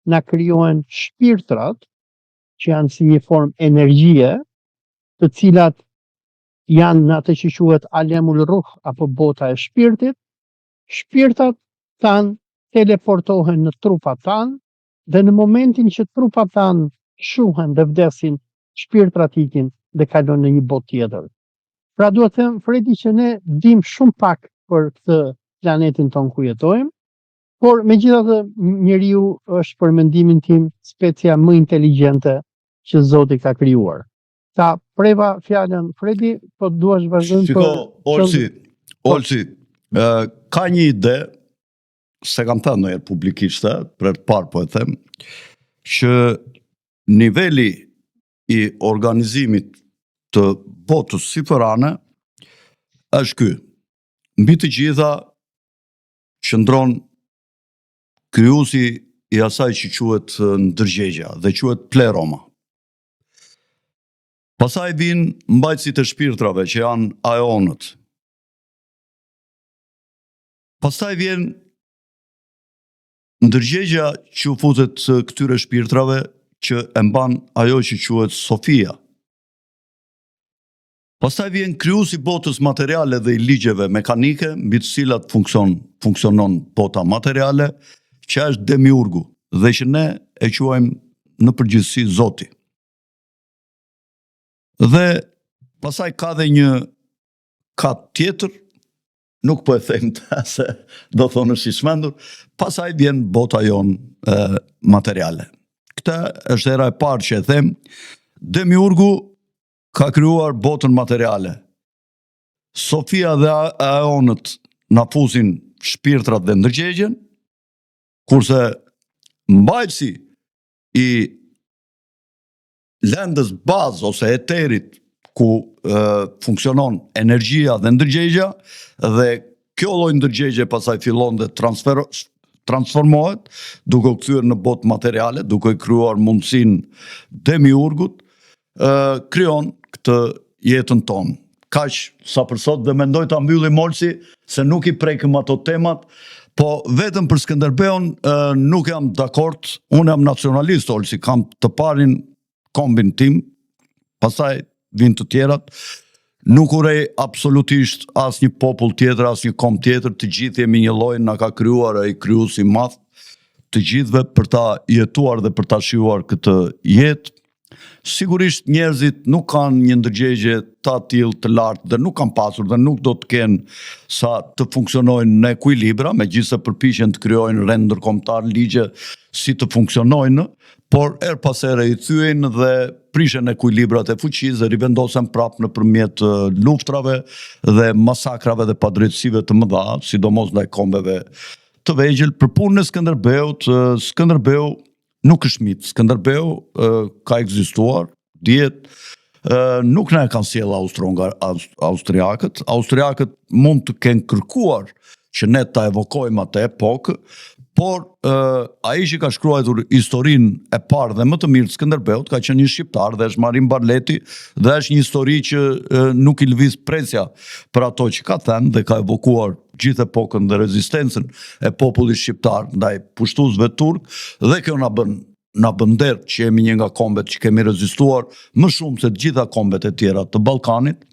na krijohen shpirtrat, që janë si një formë energjie, të cilat janë në atë që quhet alemul ruh apo bota e shpirtit. Shpirtat tanë teleportohen në trupat tanë dhe në momentin që trupat tanë shuhen dhe vdesin, shpirtrat ikin dhe kalojnë në një botë tjetër. Pra duhet të them, Fredi, që ne dim shumë pak për këtë planetin ton ku jetojmë, por megjithatë njeriu është për mendimin tim specia më inteligjente që Zoti ka krijuar. Ta preva fjalën Fredi, po duash vazhdojmë Olsi, ka një ide, se kam thënë ndonjëherë publikisht, për të parë po e them, që niveli i organizimit të botës sipërane është ky. Mbi të gjitha qëndron krijuesi i asaj që quhet ndërgjegja dhe quhet pleroma. Pastaj vinë mbajtësit e shpirtrave që janë aeonët. Pastaj vjen ndërgjegja që u futet këtyre shpirtrave që e mban ajo që quhet Sofia. Pastaj vjen krijuesi botës materiale dhe i ligjeve mekanike, mbi të cilat funksionon bota materiale, që është Demiurgu, dhe që ne e quajmë në përgjithësi Zoti. Dhe pastaj ka dhe një kat tjetër, nuk po e them se do thonë si shmendur, pastaj vjen bota jonë materiale. Këtë është era e parë që e them, Demiurgu ka krijuar botën materiale. Sofia dhe aeonët na fusin shpirtrat dhe ndërgjegjen, kurse mbajtësi i lëndës bazë ose eterit ku funksionon energjia dhe ndërgjegja, dhe kjo lloj ndërgjegje pastaj fillon dhe transformohet, duke u kthyer në botë materiale, duke krijuar mundësinë Demiurgut, krijon këtë jetën tonë. Kaq sa për sot, dhe mendoj ta mbyllim Olsi, se nuk i prekëm ato temat, po vetëm për Skënderbeun nuk jam dakord, unë jam nacionalist, Olsi, kam të parin kombin tim, pastaj vinë të tjerat, nuk urej absolutisht as një popull tjetër, as një kom tjetër, të gjithë jemi një lloj, na ka krijuar ai krijuesi i madh, të gjithëve për ta jetuar dhe për ta shijuar këtë jetë. Sigurisht njerëzit nuk kanë një ndërgjegje të tillë të lartë dhe nuk kanë pasur dhe nuk do të kenë sa të funksionojnë në ekuilibra, megjithëse përpiqen të krijojnë rend ndërkombëtar, ligje si të funksionojnë, por her pas here i thyen dhe prishen ekuilibrat e fuqisë dhe rivendosen prapë nëpërmjet luftrave dhe masakrave dhe padrejtësive të mëdha, sidomos ndaj kombeve të vegjël. Për punën e Skënderbeut, Skënderbeu nuk është mit. Skënderbeu ka ekzistuar, dihet, nuk na e kanë sjell austriakët. Austriakët mund të kenë kërkuar që ne ta evokojmë atë epokë, por ai që ka shkruar historinë e parë dhe më të mirë të Skënderbeut ka qenë një shqiptar dhe është Marin Barleti, dhe është një histori që nuk i lëviz presja për ato që ka thënë dhe ka evokuar gjithë epokën dhe rezistencën e popullit shqiptar ndaj pushtuesve turk, dhe kjo na bën dert që jemi një nga kombet që kemi rezistuar më shumë se të gjitha kombet e tjera të Ballkanit,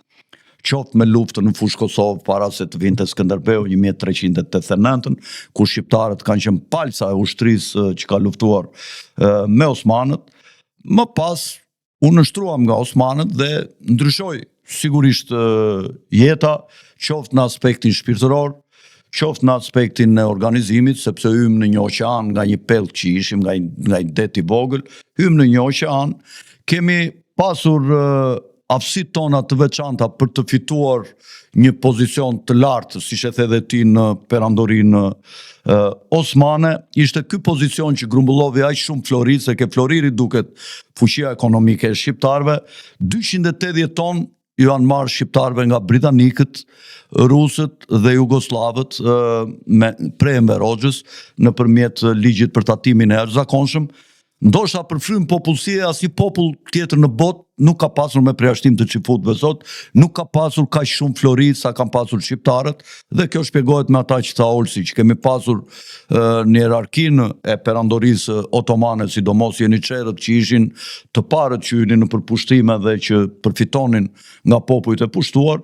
qoftë me luftën në fushë Kosovë para se të vinte Skënderbeu 1389, ku shqiptarët kanë qenë palca e ushtrisë që ka luftuar me osmanët. Më pas u nështruam nga osmanët dhe ndryshoi sigurisht jeta, qoftë në aspektin shpirtëror, qoftë në aspektin e organizimit, sepse hymë në një oqean nga një pellë që ishim, nga një det i vogël, hymë në një oqean, kemi pasur aftësitë tona të veçanta për të fituar një pozicion të lartë, siç e the dhe ti në perandorinë osmane. Ishte ky pozicion që grumbullovi aq shumë Florit, se ke Floriri duket fuqia ekonomike e shqiptarëve. 280 ton ju janë marrë shqiptarëve nga britanikët, rusët dhe jugoslavët me prej Enver Hoxhës nëpërmjet ligjit për tatimin e jashtëzakonshëm, ndoshta për frym popullsie asnjë popull tjetër në botë nuk ka pasur me përjashtim të çifutëve sot, nuk ka pasur kaq shumë flori sa kanë pasur shqiptarët, dhe kjo shpjegohet me ata që tha Olsi, që kemi pasur në hierarkinë e perandorisë otomane, sidomos jeniçerët që ishin të parët që hynin në përpushtime dhe që përfitonin nga popujt e pushtuar,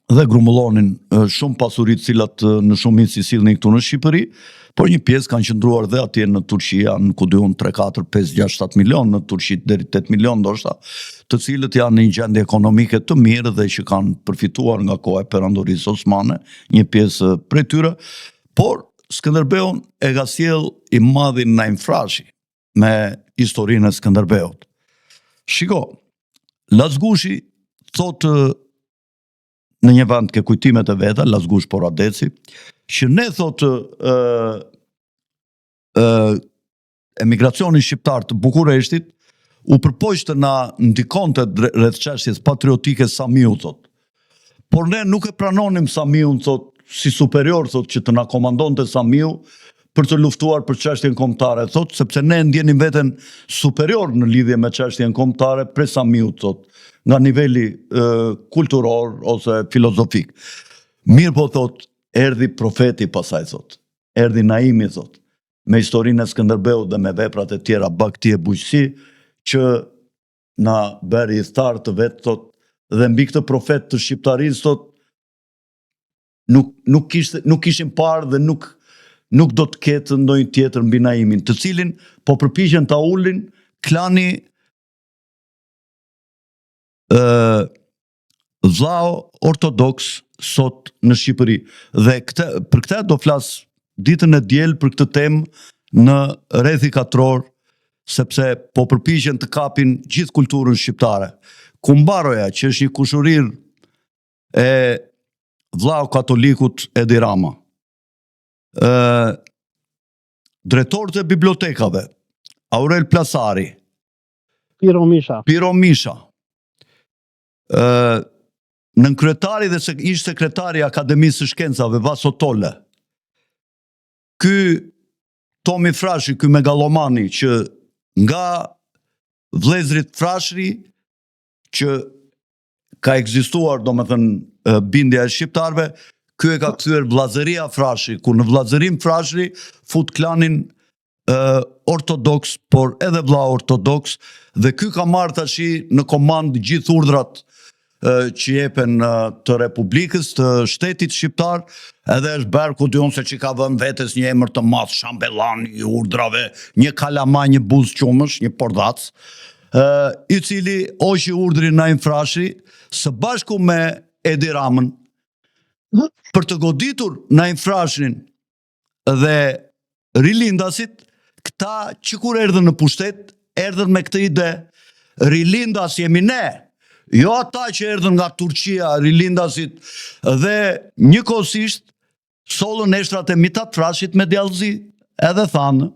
dhe grumbullonin shumë pasuri të cilat në shumicë i sillnin këtu në Shqipëri, por një pjesë kanë qëndruar dhe atje në Turqi, janë ku diun 3, 4, 5, 6, 7 milion, në Turqi deri 8 milion ndoshta, të cilët janë në një gjendje ekonomike të mirë dhe që kanë përfituar nga koha e perandorisë osmane, një pjesë prej tyre, por Skënderbeun e ka sjell i madhin Naim Frashi me historinë e Skënderbeut. Shiko, Lazgushi thotë në një vend ke kujtimet e veta, Lazgush Poradeci, që ne thotë emigracioni shqiptar të Bukureshtit u përpoqte na ndikonte rreth çështjes patriotike Samiu thot. Por ne nuk e pranonim Samiun thot si superior thot që të na komandonte Samiu për të luftuar për çështjen kombëtare thot, sepse ne ndjenim veten superior në lidhje me çështjen kombëtare prej Samiut thot, nga niveli kulturor ose filozofik. Mirë po thot, erdhi profeti pasaj thot, erdhi Naimi thot, me historinë e Skënderbeut dhe me veprat e tjera Bakti e Bujqësi, që na bëri thar të vet thot, dhe mbi këtë profet të shqiptarisë thot, nuk kishin parë dhe nuk do të ketë ndonjë tjetër mbi Naimin, të cilin po përpiqen ta ulin klani vllau ortodoks sot në Shqipëri. Dhe për këtë do flas ditën e diel për këtë temë në rrethi katror, sepse po përpiqen të kapin gjithë kulturën shqiptare. Kumbaroja, që është një kushurir e vllau katolikut Edi Rama, drejtorët e bibliotekave, Aurel Plasari, Piro Misha, nën kryetari dhe ish sekretari i Akademisë së Shkencave Vaso Tolle, ky Tomi Frashi, ky megalomani që nga vëllezrit Frashri që ka ekzistuar, domethënë bindja e shqiptarëve, ky e ka kthyer vllazëria Frashi, ku në vllazërim Frashri fut klanin ortodoks, por edhe vlla ortodoks, dhe ky ka marrë tash në komandë gjithë urdhrat që jepen të Republikës, të shtetit shqiptar, edhe është bërë ku diun se që ka vënë vetes një emër të madh, shambellan i urdrave, një kalama, një buz qumësh, një pordac, i cili hoqi urdhrin Naim Frashi së bashku me Edi Ramën për të goditur Naim Frashin dhe rilindasit. Këta që kur erdhën në pushtet, erdhën me këtë ide, rilindas jemi ne, jo ata që erdhën nga Turqia, rilindasit, dhe njëkohësisht sollën eshtrat e Mitat Frashit me djallëzi, edhe thanë,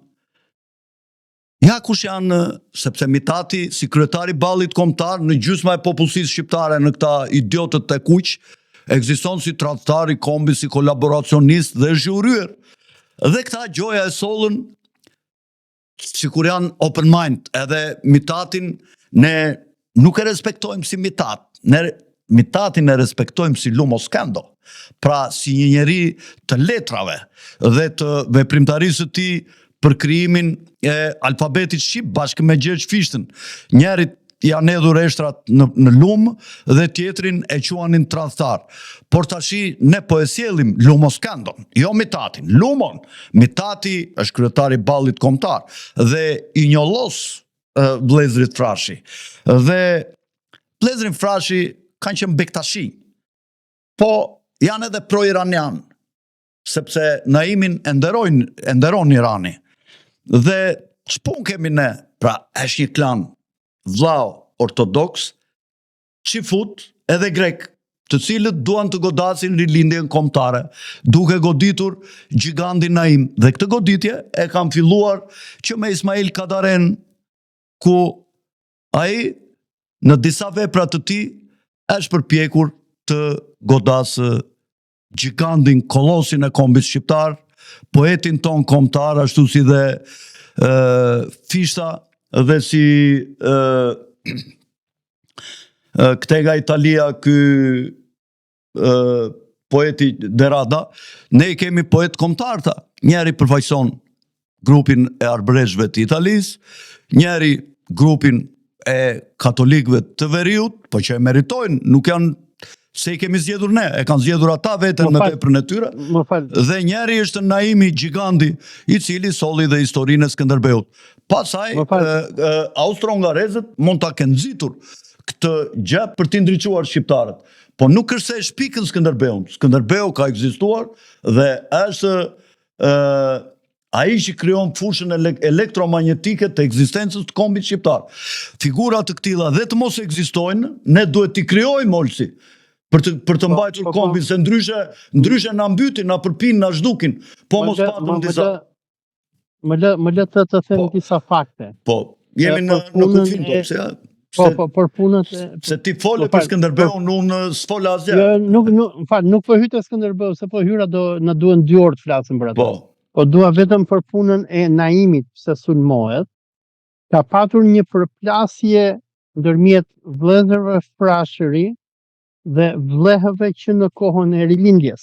ja kush janë, sepse Mitati, si kryetari ballit kombëtar, në gjysma e popullsisë shqiptare, në këta idiotët e kuq, ekziston si tradhtar i kombit, si kolaboracionist dhe zhuryer. Dhe këta gjoja e sollën, sikur janë open mind, edhe Mitatin ne nuk e respektojmë si Mitat, ne Mitatin e respektojmë si Lumo Skendo, pra si një njeri të letrave dhe të veprimtarisë të tij për krijimin e alfabetit shqip bashkë me Gjergj Fishtën. Njerit janë hedhur eshtrat në lumë dhe tjetrin e quanin tradhtar. Por tashi ne po e sjellim Lumo Skendon, jo Mitatin. Lumon, Mitati është kryetari i ballit kombëtar dhe i njollos vëllezrit Frashi. Dhe vëllezrin Frashi kanë qenë bektashi, po janë edhe pro-iranian, sepse Naimin e nderon Irani. Dhe ç'pun kemi ne? Pra, është një klan vllau ortodoks, qifut edhe grek, të cilët duan të godasin rilindjen kombëtare, duke goditur gjigandin Naim. Dhe këtë goditje e kanë filluar që me Ismail Kadaren, ku ai në disa vepra të tij është përpjekur të godasë gjigandin, kolosin e kombit shqiptar, poetin ton kombëtar, ashtu si dhe Fishta dhe si Ktega Italia, ky poeti Derrida, ne i kemi poet kombëtarta. Njeri përfaqëson grupin e arbreshve të Italisë, njeri grupin e katolikëve të Veriut, po që e meritojnë, nuk janë se i kemi zgjedhur ne, e kanë zgjedhur ata veten me veprën e tyre. Dhe njeri është Naimi Gjigandi, i cili solli dhe historinë e Skënderbeut. Pastaj austro-hungarezët mund ta kenë nxitur këtë gjë për t'i ndriçuar shqiptarët. Po nuk është se e shpikën Skënderbeun. Skënderbeu ka ekzistuar dhe është ai që krijon fushën elektromagnetike të ekzistencës të kombit shqiptar. Figura të këtilla dhe të mos ekzistojnë, ne duhet t'i krijojmë Olsi për të mbajtur kombin, se ndryshe na mbytin, na përpin, na zhdukin. Po mos patëm disa. Më lë të them disa fakte. Po, jemi në kufin topse. Për punët se ti fole për Skënderbeun, unë s'fola asgjë. Nuk po hyj te Skënderbeu, se po hyra na duhen 2 orë të flasim për atë. Po dua vetëm për punën e Naimit pse sulmohet. Ka patur një përplasje ndërmjet vëllezërve frashëri dhe vllehëve që në kohën e rilindjes.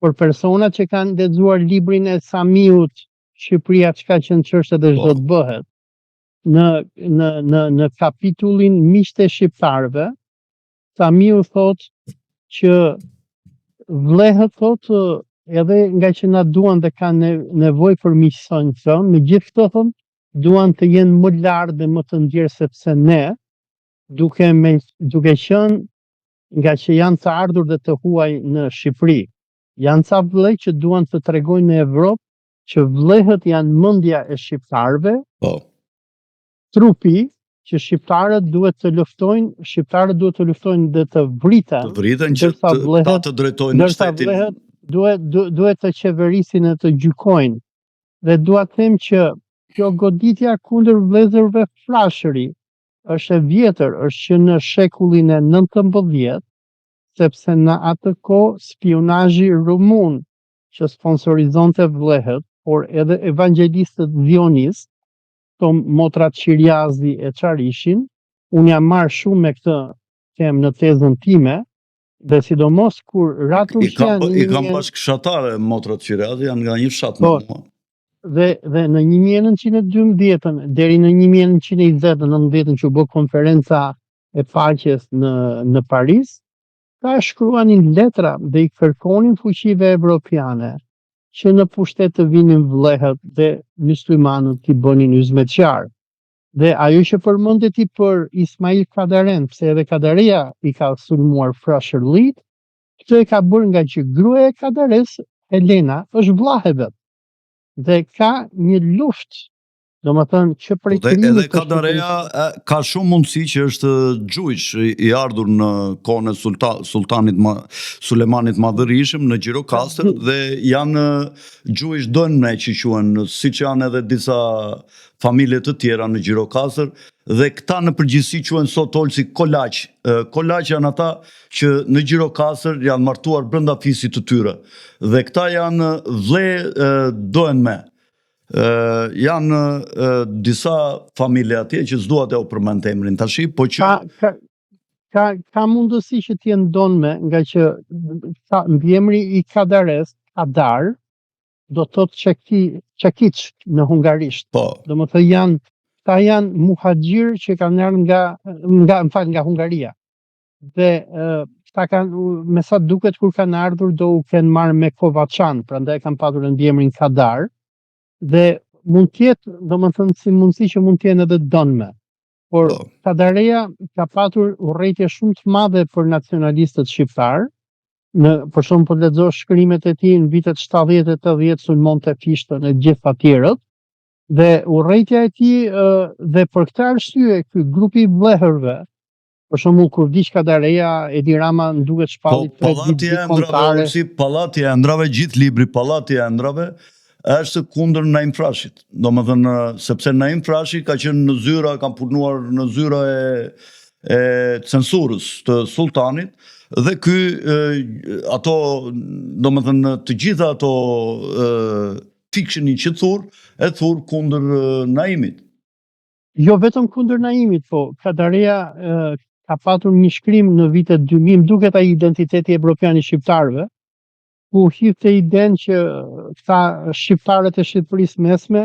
Për personat që kanë lexuar librin e Samiut, Shqipëria çka që në çështë dhe çdo të bëhet, në kapitullin Miqtë e shqiptarëve, Samiu thot që vllehët thot edhe nga që na duan dhe kanë nevojë për miqësinë tonë, me gjithë këto thon, duan të jenë më lart dhe më të ndjerë, sepse ne duke qenë nga që janë të ardhur dhe të huaj në Shqipëri, janë ca vëllej që duan të tregojnë në Evropë që vllehët janë mendja e shqiptarëve. Trupi që shqiptarët duhet të luftojnë dhe të vriten. Të vriten që ta të drejtojnë shtetin. Duhet të qeverisin e të gjykojnë. Dhe dua të them që kjo goditja kundër vëllezërve frashëri është e vjetër, është që në shekullin e 19, sepse në atë kohë spionazhi rumun që sponsorizonte vllehët, por edhe evangelistët zionistë, motrat Qiriazi e Çarishin, unë jam marrë shumë me këtë temë në tezën time, dhe sidomos kur Ratushian... I kam bashkëshatare motrat Qiriazi, janë nga një fshat më mua. Dhe në 1912 deri në 1920-19 që u bë konferenca e paqes në Paris, ta shkruanin letra dhe i kërkonin fuqive evropiane që në pushtet të vinin vllehët dhe myslimanët t'i bënin yzmeqar. Dhe ajo që përmendet ti për Ismail Kadaren, pse edhe Kadareja i ka sulmuar frashërlit, këtë e ka bërë nga që gruaja e Kadares, Helena, është vllahe vet. Dhe ka një luftë, domethënë që prej edhe Kadareja ka shumë mundësi që është gjujsh i ardhur në kohën e sultanit Sulemanit Madhërisëm në Gjirokastër, dhe janë gjujsh dënë që quhen, siç janë edhe disa familje të tjera në Gjirokastër, dhe këta në përgjithësi quhen sot Olsi kolaq. Kolaq janë ata që në Gjirokastër janë martuar brenda fisit të tyre. Dhe këta janë vëllë dohen me. Janë disa familje atje që s'dua të u përmend emrin tash, po që ka mundësi që të jenë donme, nga që mbiemri i Kadares, Kadar, do të thotë çakiç në hungarisht. Domethënë janë muhaxhir që kanë ardhur nga Hungaria. Dhe ta kanë, me sa duket kur kanë ardhur do u kenë marrë me Kovaçan, prandaj kanë patur emrin Kadar. Dhe mund të jetë, domethënë si mundësi që mund të jenë edhe donme. Por Kadareja ka patur urrëtie shumë të madhe për nacionalistët shqiptar. Për shembull, po lexosh shkrimet e tij në vitet 70-80 sulmonte Fishtën e gjithë tjerët. Dhe urrëtia e tij dhe për këtë arsye ky grupi i vllehërve, për shembull kur vdiq Kadareja, Edi Rama duket shpalli Pallati e Ëndrave, gjithë libri Pallati e Ëndrave është kundër Naim Frashit. Domethënë sepse Naim Frashi ka qenë në zyra, ka punuar në zyra e censurës të sultanit, dhe domethënë të gjitha ato fictionin që e thur kundër Naimit. Jo vetëm kundër Naimit, po Kadareja ka patur një shkrim në vitet 2000, duket ai identiteti evropian i shqiptarëve, ku hidhte iden që këta shqiptarët e Shqipërisë mesme,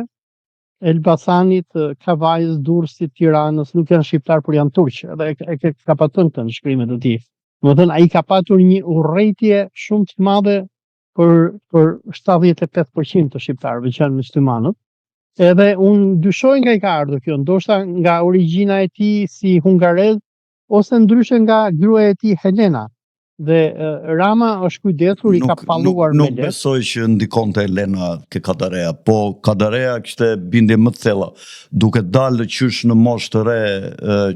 Elbasanit, Kavajës, Durrësit, Tiranës, nuk janë shqiptar, por janë turq. Edhe ka patur këtë në shkrimet e tij. Domethënë ai ka patur një urrëtie shumë të madhe për 75% të shqiptarëve që janë myslimanët. Edhe unë dyshoj nga i ka ardhur kjo, ndoshta nga origjina e tij si hungarez, ose ndryshe nga gruaja e tij Helena. Dhe Rama është kujdesur, i ka palluar me Nuk besoj që ndikonte Helena ke Kadareja, po Kadareja kishte bindje më të thella, duke dalë qysh në moshë të re,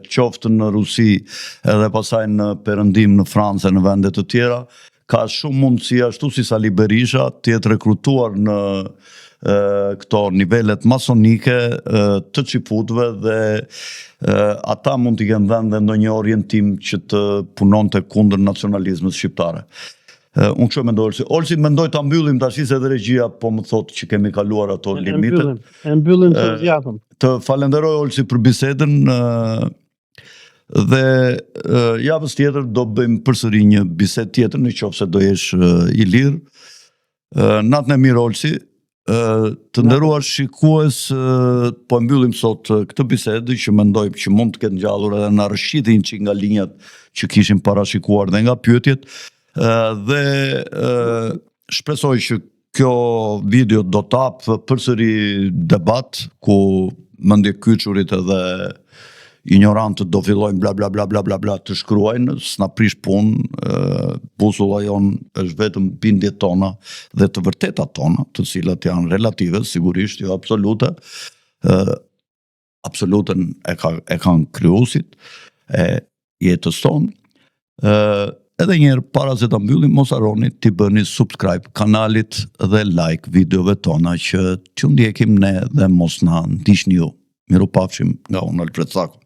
qoftë në Rusi edhe pasaj në perëndim në Francë e në vende të tjera, ka shumë mundësi ashtu si Sali Berisha të jetë rekrutuar në këto nivelet masonike të qiputve dhe ata mund t'i kenë dhënë ndonjë orientim që të punonte kundër nacionalizmit shqiptare. Unë kështu mendoj, Olsi mendoj ta mbyllim tash se edhe regjia po më thotë që kemi kaluar ato limitet. E mbyllim të zgjatëm. Të falenderoj Olsi për bisedën dhe javës tjetër do bëjmë përsëri një bisedë tjetër nëse do jesh i lirë. Natën e mirë Olsi. Të nderuar shikues, po mbyllim sot këtë bisedë që mendoj që mund të ketë ngjallur edhe na rëshqitin që nga linjat që kishim parashikuar dhe nga pyetjet, dhe shpresoj që kjo video do të hapë përsëri debat ku mendje kyçurit edhe ignorantët do fillojnë bla bla bla bla bla bla të shkruajnë, s'na prish punë, busulla jonë është vetëm bindjet tona dhe të vërtetat tona, të cilat janë relative, sigurisht, jo absolute. Absoluten e kanë krijuesit e jetës tonë. Edhe njerë, para se ta mbyllim, mos harroni t'i bëni subscribe kanalit dhe like videove tona që t'ju ndjekim ne dhe mos na ndiqni ju. Mirupafshim nga unë Alfred Sako.